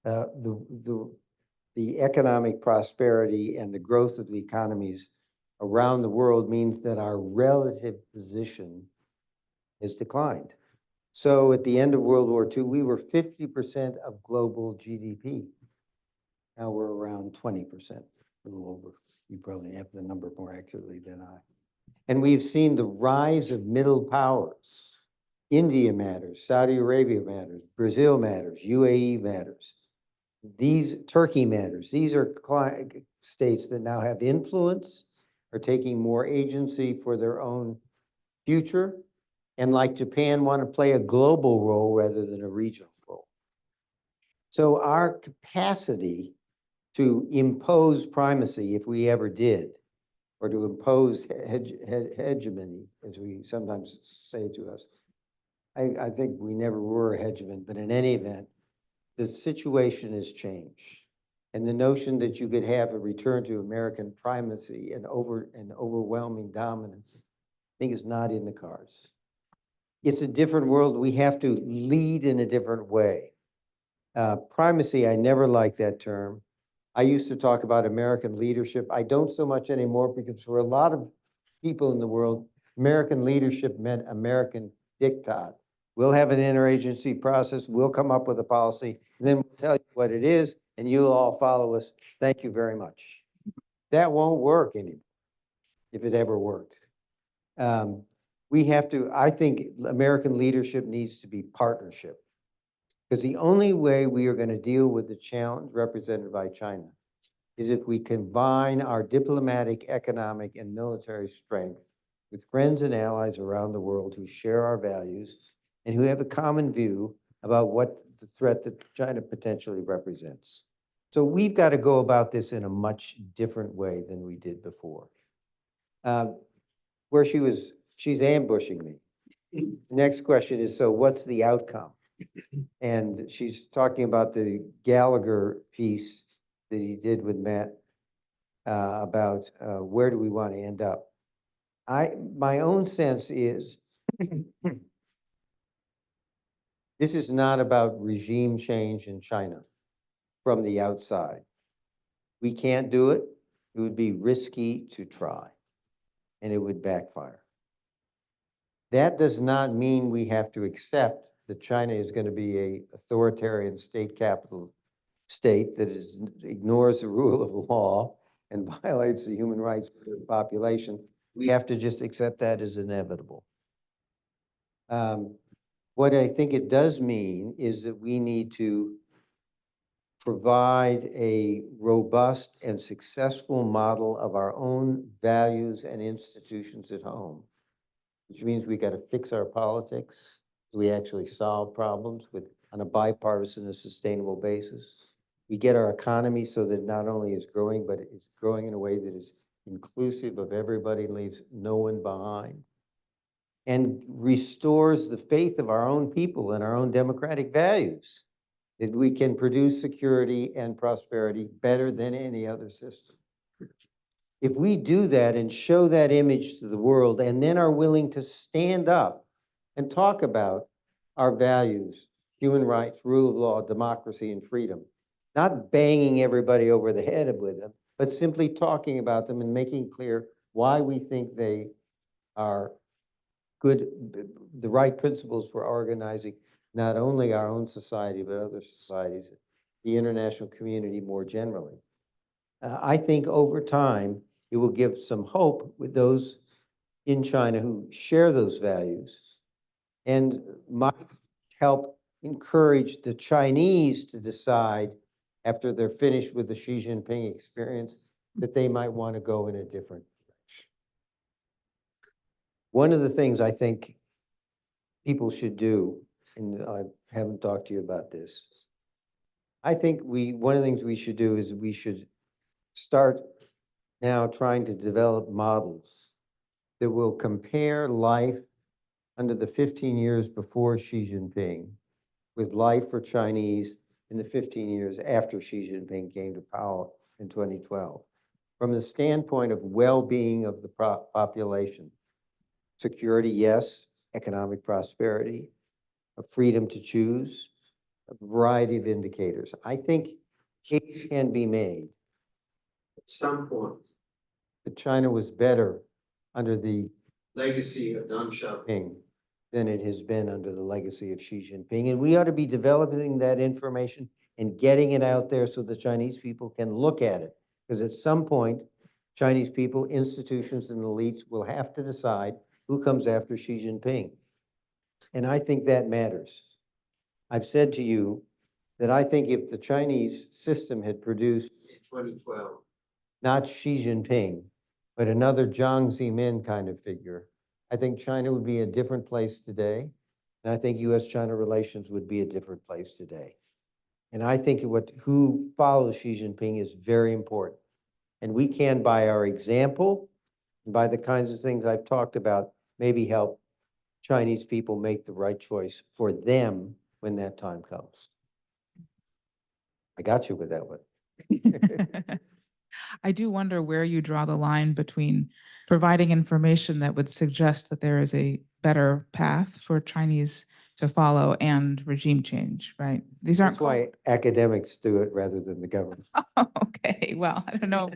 the economic prosperity and the growth of the economies around the world means that our relative position has declined. So at the end of World War II, we were 50% of global GDP. Now we're around 20%, a little over. You probably have the number more accurately than I. And we've seen the rise of middle powers. India matters, Saudi Arabia matters, Brazil matters, UAE matters. Turkey matters. These are states that now have influence, are taking more agency for their own future, and like Japan, want to play a global role rather than a regional role. So our capacity to impose primacy, if we ever did, or to impose hegemony, as we sometimes say to us, I think we never were a hegemon, but in any event, the situation has changed. And the notion that you could have a return to American primacy and overwhelming dominance, I think is not in the cards. It's a different world. We have to lead in a different way. Primacy, I never liked that term. I used to talk about American leadership. I don't so much anymore, because for a lot of people in the world, American leadership meant American diktat. We'll have an interagency process, we'll come up with a policy, and then we'll tell you what it is, and you'll all follow us. Thank you very much. That won't work anymore, if it ever worked. We have to, I think American leadership needs to be partnership, because the only way we are going to deal with the challenge represented by China is if we combine our diplomatic, economic, and military strength with friends and allies around the world who share our values and who have a common view about what the threat that China potentially represents. So we've got to go about this in a much different way than we did before. Where she's ambushing me. The next question is, so what's the outcome? And she's talking about the Gallagher piece that he did with Matt about where do we want to end up. My own sense is this is not about regime change in China from the outside. We can't do it. It would be risky to try, and it would backfire. That does not mean we have to accept that China is going to be an authoritarian state capital state that ignores the rule of law and violates the human rights of the population. We have to just accept that as inevitable. What I think it does mean is that we need to provide a robust and successful model of our own values and institutions at home, which means we got to fix our politics so we actually solve problems on a bipartisan and sustainable basis. We get our economy so that not only is growing, but it's growing in a way that is inclusive of everybody and leaves no one behind, and restores the faith of our own people and our own democratic values, that we can produce security and prosperity better than any other system. If we do that and show that image to the world, and then are willing to stand up and talk about our values, human rights, rule of law, democracy, and freedom, not banging everybody over the head with them, but simply talking about them and making clear why we think they are good, the right principles for organizing not only our own society, but other societies, the international community more generally. I think over time, it will give some hope with those in China who share those values, and might help encourage the Chinese to decide after they're finished with the Xi Jinping experience that they might want to go in a different direction. One of the things I think people should do, and I haven't talked to you about this, I think one of the things we should do is we should start now trying to develop models that will compare life under the 15 years before Xi Jinping with life for Chinese in the 15 years after Xi Jinping came to power in 2012. From the standpoint of well-being of the population, security, yes, economic prosperity, a freedom to choose, a variety of indicators. I think case can be made at some point that China was better under the legacy of Deng Xiaoping than it has been under the legacy of Xi Jinping. And we ought to be developing that information and getting it out there so the Chinese people can look at it. Because at some point, Chinese people, institutions, and elites will have to decide who comes after Xi Jinping. And I think that matters. I've said to you that I think if the Chinese system had produced in 2012, not Xi Jinping, but another Jiang Zemin kind of figure, I think China would be a different place today. And I think US-China relations would be a different place today. And I think who follows Xi Jinping is very important. And we can, by our example, and by the kinds of things I've talked about, maybe help Chinese people make the right choice for them when that time comes. I got you with that one. I do wonder where you draw the line between providing information that would suggest that there is a better path for Chinese to follow and regime change, right? These aren't That's why academics do it rather than the government. Okay, well, I don't know.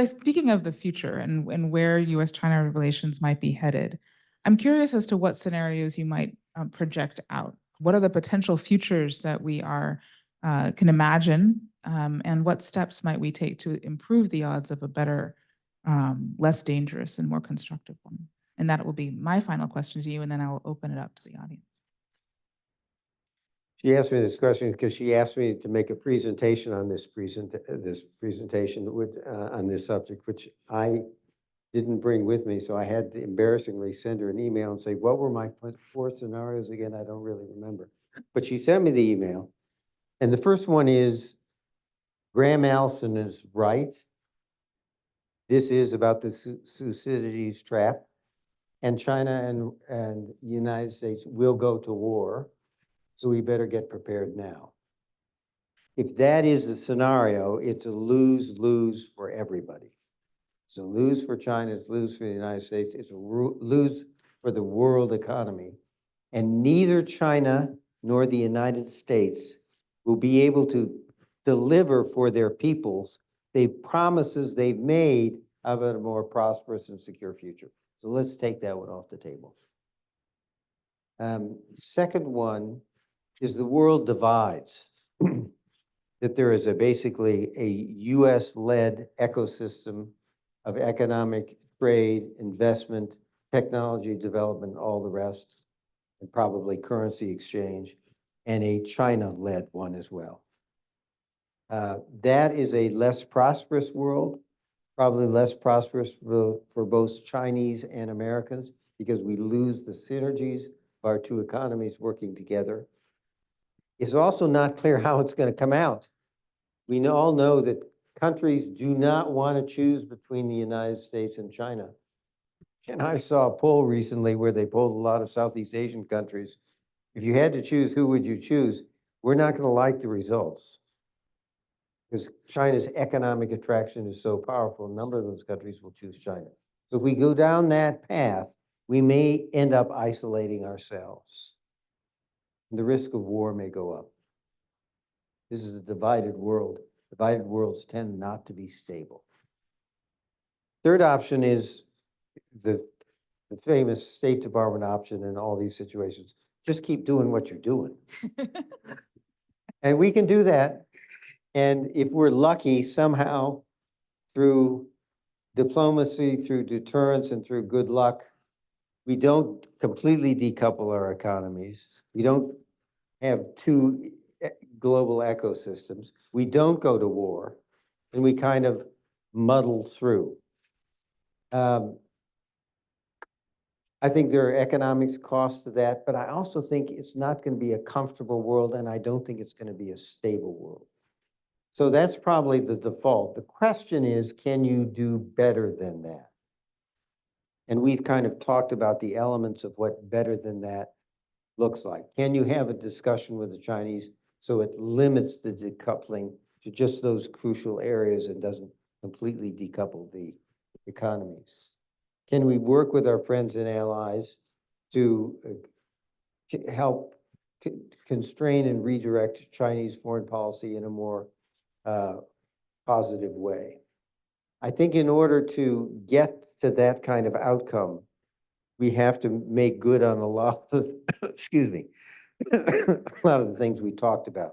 Speaking of the future and where US-China relations might be headed, I'm curious as to what scenarios you might project out. What are the potential futures that we can imagine, and what steps might we take to improve the odds of a better, less dangerous and more constructive one? And that will be my final question to you, and then I'll open it up to the audience. She asked me this question because she asked me to make a presentation on this presentation on this subject, which I didn't bring with me. So I had to embarrassingly send her an email and say, what were my 4 scenarios again? I don't really remember. But she sent me the email. And the first one is, Graham Allison is right. This is about the Thucydides trap. And China and the United States will go to war. So we better get prepared now. If that is the scenario, it's a lose-lose for everybody. It's a lose for China, it's a lose for the United States, it's a lose for the world economy. And neither China nor the United States will be able to deliver for their peoples the promises they've made of a more prosperous and secure future. So let's take that one off the table. Second one is the world divides. That there is basically a US-led ecosystem of economic trade, investment, technology development, all the rest, and probably currency exchange, and a China-led one as well. That is a less prosperous world, probably less prosperous for both Chinese and Americans, because we lose the synergies of our two economies working together. It's also not clear how it's going to come out. We all know that countries do not want to choose between the United States and China. And I saw a poll recently where they polled a lot of Southeast Asian countries. If you had to choose, who would you choose? We're not going to like the results, because China's economic attraction is so powerful. A number of those countries will choose China. So if we go down that path, we may end up isolating ourselves. The risk of war may go up. This is a divided world. Divided worlds tend not to be stable. Third option is the famous State Department option in all these situations. Just keep doing what you're doing. And we can do that. And if we're lucky, somehow through diplomacy, through deterrence, and through good luck, We don't completely decouple our economies. We don't have two global ecosystems. We don't go to war, and we kind of muddle through. I think there are economics costs to that, but I also think it's not going to be a comfortable world, and I don't think it's going to be a stable world. So that's probably the default. The question is, can you do better than that? And we've kind of talked about the elements of what better than that looks like. Can you have a discussion with the Chinese so it limits the decoupling to just those crucial areas and doesn't completely decouple the economies? Can we work with our friends and allies to help constrain and redirect Chinese foreign policy in a more positive way? I think in order to get to that kind of outcome, we have to make good on a lot of, excuse me, a lot of the things we talked about.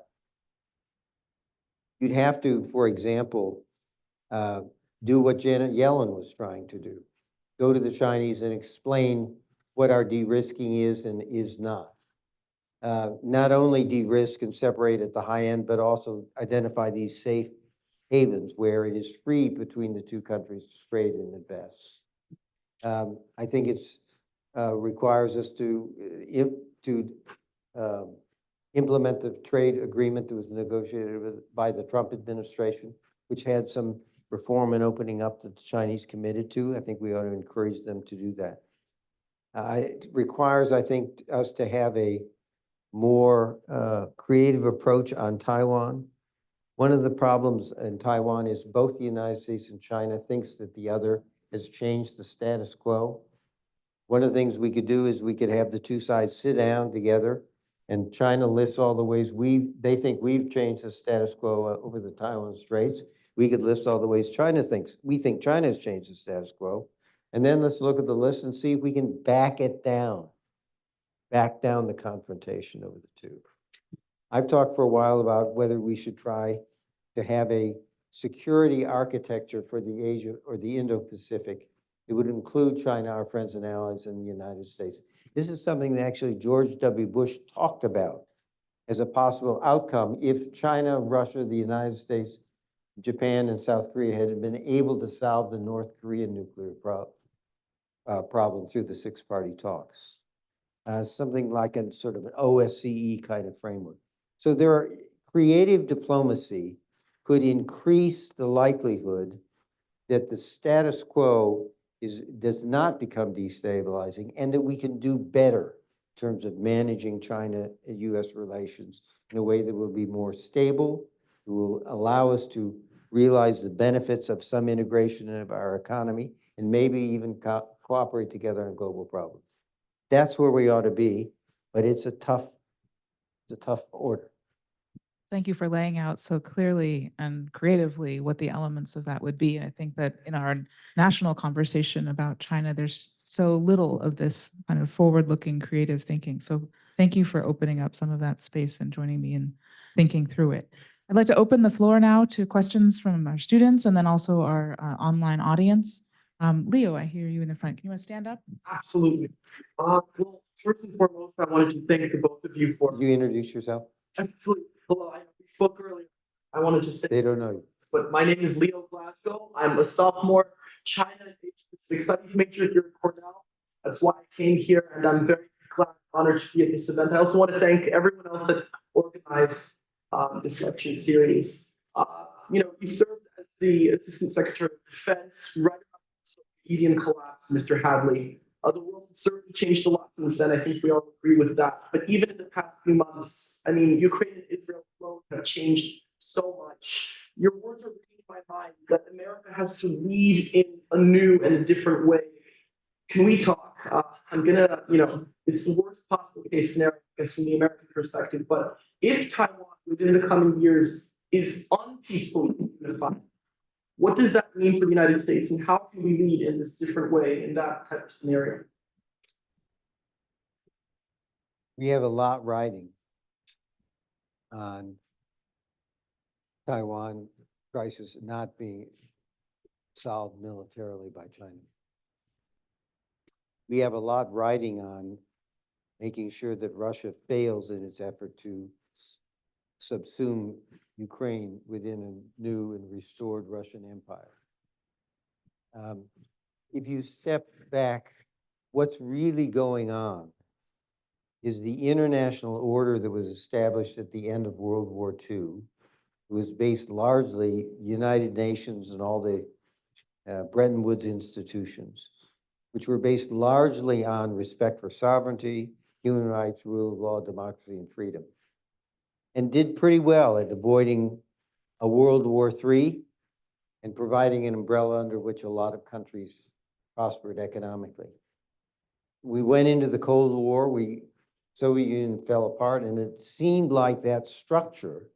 You'd have to, for example, do what Janet Yellen was trying to do. Go to the Chinese and explain what our de-risking is and is not. Not only de-risk and separate at the high end, but also identify these safe havens where it is free between the two countries to trade and invest. I think it's requires us to implement the trade agreement that was negotiated by the Trump administration, which had some reform and opening up that the Chinese committed to. I think we ought to encourage them to do that. It requires, I think, us to have a more creative approach on Taiwan. One of the problems in Taiwan is both the United States and China thinks that the other has changed the status quo. One of the things we could do is we could have the two sides sit down together, and China lists all the ways they think we've changed the status quo over the Taiwan Straits. We could list all the ways we think China has changed the status quo. And then let's look at the list and see if we can back down the confrontation over the two. I've talked for a while about whether we should try to have a security architecture for the Asia or the Indo-Pacific. It would include China, our friends and allies, and the United States. This is something that actually George W. Bush talked about as a possible outcome if China, Russia, the United States, Japan, and South Korea had been able to solve the North Korean nuclear problem through the six-party talks. Something like a sort of an OSCE kind of framework. So there are creative diplomacy could increase the likelihood that the status quo does not become destabilizing, and that we can do better in terms of managing China and US relations in a way that will be more stable, will allow us to realize the benefits of some integration of our economy, and maybe even cooperate together on global problems. That's where we ought to be, but it's a tough order. Thank you for laying out so clearly and creatively what the elements of that would be. I think that in our national conversation about China, there's so little of this kind of forward-looking creative thinking. So thank you for opening up some of that space and joining me in thinking through it. I'd like to open the floor now to questions from our students and then also our online audience. Leo, I hear you in the front. Can you want to stand up? Absolutely. Well, first and foremost, I wanted to thank the both of you for. Could you introduce yourself? Absolutely. Hello, I spoke earlier. I wanted to say. They don't know you. But my name is Leo Glasgow. I'm a sophomore China and Asia-Pacific Studies major here at Cornell. That's why I came here, and I'm very glad, honored to be at this event. I also want to thank everyone else that organized this lecture series. You served as the Assistant Secretary of Defense right after the Edian collapse, Mr. Hadley. The world has certainly changed a lot since then. I think we all agree with that. But even in the past few months, I mean, Ukraine and Israel alone have changed so much. Your words are reading my mind that America has to lead in a new and a different way. Can we talk? I'm gonna, it's the worst possible case scenario, I guess, from the American perspective. But if Taiwan within the coming years is unpeacefully unified, what does that mean for the United States, and how can we lead in this different way in that type of scenario? We have a lot riding on Taiwan crisis not being solved militarily by China. we have a lot riding on making sure that Russia fails in its effort to subsume Ukraine within a new and restored Russian Empire. If you step back, what's really going on is the international order that was established at the end of World War II. It was based largely United Nations and all the Bretton Woods institutions, which were based largely on respect for sovereignty, human rights, rule of law, democracy, and freedom, and did pretty well at avoiding a World War III and providing an umbrella under which a lot of countries prospered economically. We went into the Cold War, Soviet Union fell apart, and it seemed like that structure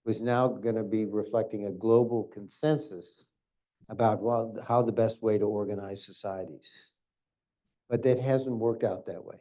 was now going to be reflecting a global consensus about how the best way to organize societies. But that hasn't worked out that way.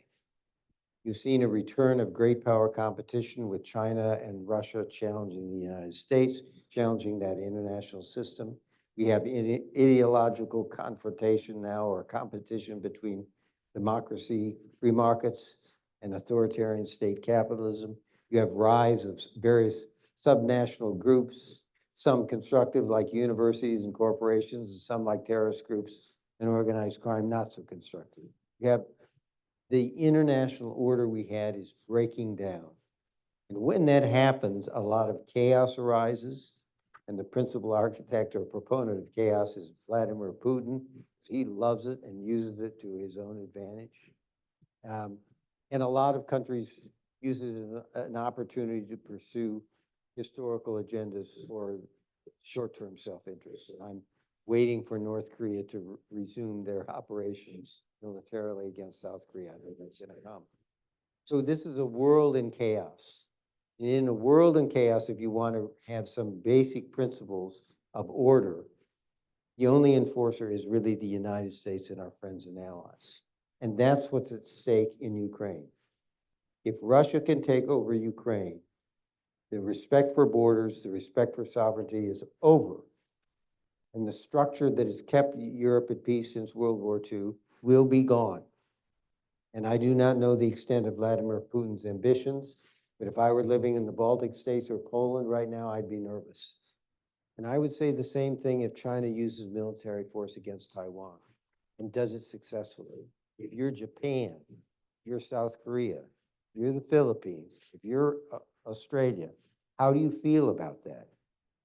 You've seen a return of great power competition with China and Russia challenging the United States, challenging that international system. We have ideological confrontation now, or competition between democracy, free markets, and authoritarian state capitalism. You have rise of various subnational groups, some constructive like universities and corporations, and some like terrorist groups and organized crime, not so constructive. You have the international order we had is breaking down. And when that happens, a lot of chaos arises. And the principal architect or proponent of chaos is Vladimir Putin. He loves it and uses it to his own advantage. And a lot of countries use it as an opportunity to pursue historical agendas for short-term self-interest. And I'm waiting for North Korea to resume their operations militarily against South Korea. I think that's going to come. So this is a world in chaos. And in a world in chaos, if you want to have some basic principles of order, the only enforcer is really the United States and our friends and allies. And that's what's at stake in Ukraine. If Russia can take over Ukraine, the respect for borders, the respect for sovereignty is over. And the structure that has kept Europe at peace since World War II will be gone. And I do not know the extent of Vladimir Putin's ambitions, but if I were living in the Baltic states or Poland right now, I'd be nervous. And I would say the same thing if China uses military force against Taiwan and does it successfully. If you're Japan, if you're South Korea, if you're the Philippines, if you're Australia, how do you feel about that?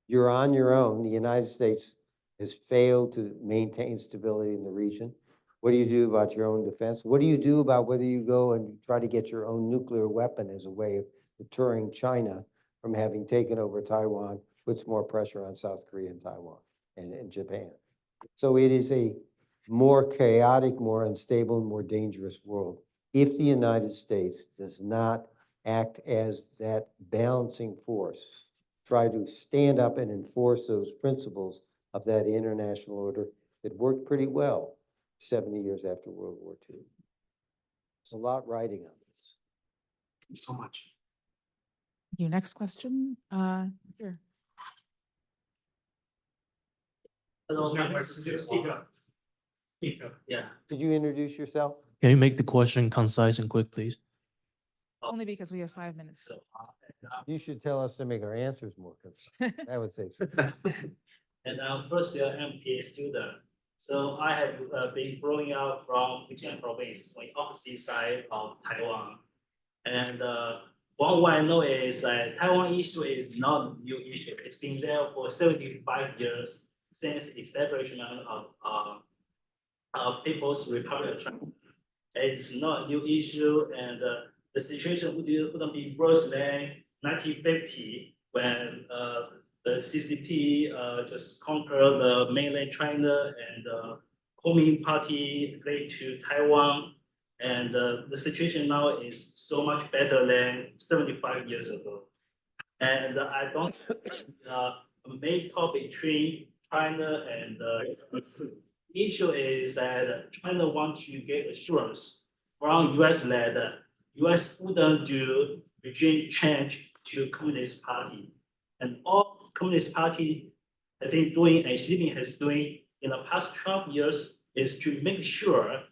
You're on your own. The United States has failed to maintain stability in the region. What do you do about your own defense? What do you do about whether you go and try to get your own nuclear weapon as a way of deterring China from having taken over Taiwan, puts more pressure on South Korea and Taiwan and Japan. So it is a more chaotic, more unstable, more dangerous world if the United States does not act as that balancing force, try to stand up and enforce those principles of that international order that worked pretty well 70 years after World War II. There's a lot riding on this. Thank you so much. Your next question, here. Hello, my name is Yeah. Could you introduce yourself? Can you make the question concise and quick, please? Only because we have 5 minutes. So, You should tell us to make our answers more concise. I would say so. and I'm first year MPA student. So I have been growing up from Fujian province on the opposite side of Taiwan. And what I know is that Taiwan issue is not a new issue. It's been there for 75 years since establishment of People's Republic of China. It's not a new issue, and the situation wouldn't be worse than 1950 when the CCP just conquered the mainland China and the Communist Party fled to Taiwan. And the situation now is so much better than 75 years ago. And I don't main topic between China and the issue is that China wants to get assurance from US that US wouldn't do regime change to Communist Party. And all Communist Party have been doing and Xi Jinping has doing in the past 12 years is to make sure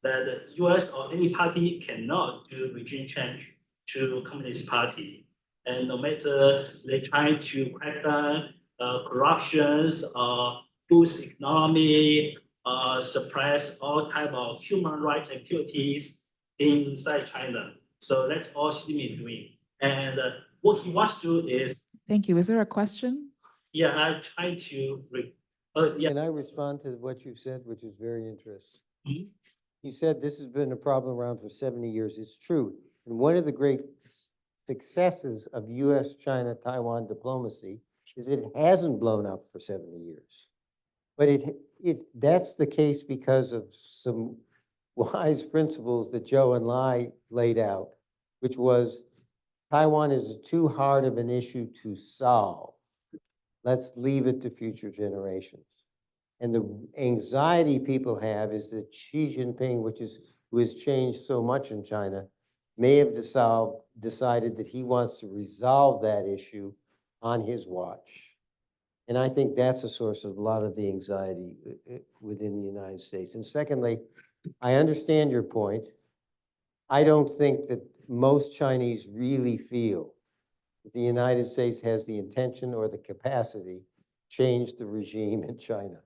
that the US or any party cannot do regime change to Communist Party. And no matter they try to crack down corruptions, boost economy, suppress all type of human rights activities inside China. So that's all Xi Jinping doing. And what he wants to do is, Thank you. Is there a question? yeah, I try to, yeah. Can I respond to what you said, which is very interesting? Mhm. You said this has been a problem around for 70 years. It's true. And one of the great successes of US, China, Taiwan diplomacy is it hasn't blown up for 70 years. But that's the case because of some wise principles that Joe and Lai laid out, which was Taiwan is too hard of an issue to solve. Let's leave it to future generations. And the anxiety people have is that Xi Jinping, who has changed so much in China, may have decided that he wants to resolve that issue on his watch. And I think that's a source of a lot of the anxiety within the United States. And secondly, I understand your point. I don't think that most Chinese really feel that the United States has the intention or the capacity to change the regime in China.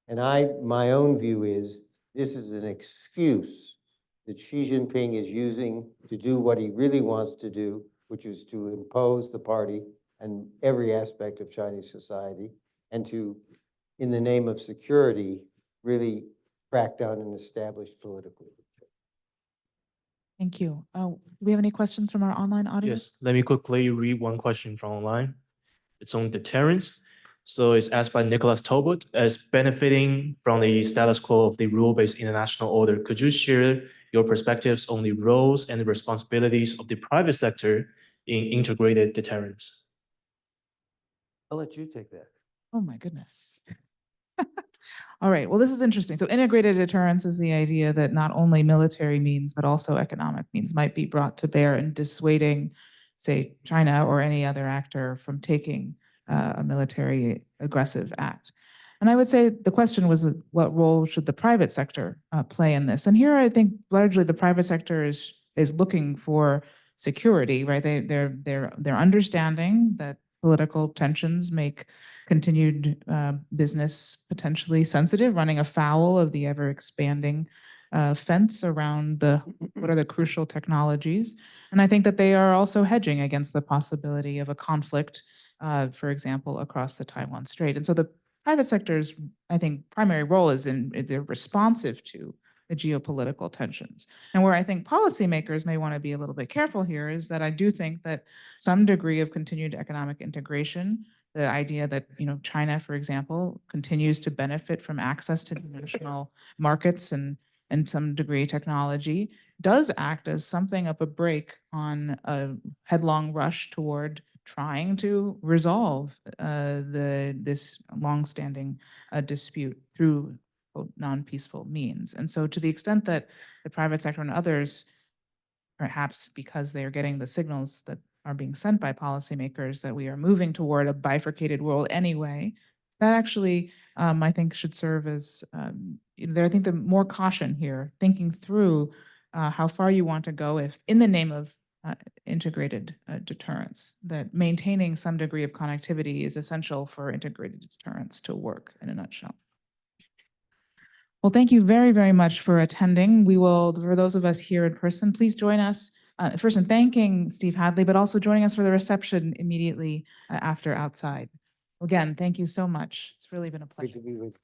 And my own view is this is an excuse that Xi Jinping is using to do what he really wants to do, which is to impose the party and every aspect of Chinese society, and to, in the name of security, really crack down and establish political control. Thank you. Do we have any questions from our online audience? Yes, let me quickly read one question from online. It's on deterrence. So it's asked by Nicholas Tobot, as benefiting from the status quo of the rule-based international order, could you share your perspectives on the roles and the responsibilities of the private sector in integrated deterrence? I'll let you take that. Oh my goodness. All right, well, this is interesting. So integrated deterrence is the idea that not only military means, but also economic means might be brought to bear in dissuading, say, China or any other actor from taking a military aggressive act. And I would say the question was, what role should the private sector play in this? And here I think largely the private sector is looking for security, right? They're understanding that political tensions make continued business potentially sensitive, running afoul of the ever expanding fence around what are the crucial technologies. And I think that they are also hedging against the possibility of a conflict, for example, across the Taiwan Strait. And so the private sector's, I think, primary role is they're responsive to the geopolitical tensions. And where I think policymakers may want to be a little bit careful here is that I do think that some degree of continued economic integration, the idea that, China, for example, continues to benefit from access to international markets and some degree technology, does act as something of a brake on a headlong rush toward trying to resolve this longstanding dispute through non-peaceful means. And so to the extent that the private sector and others, perhaps because they are getting the signals that are being sent by policymakers that we are moving toward a bifurcated world anyway, that actually, I think, should serve as, I think the more caution here, thinking through how far you want to go if, in the name of integrated deterrence, that maintaining some degree of connectivity is essential for integrated deterrence to work in a nutshell. Well, thank you very, very much for attending. We will, for those of us here in person, please join us first in thanking Steve Hadley, but also joining us for the reception immediately after outside. Again, thank you so much. It's really been a pleasure. Great to be with you.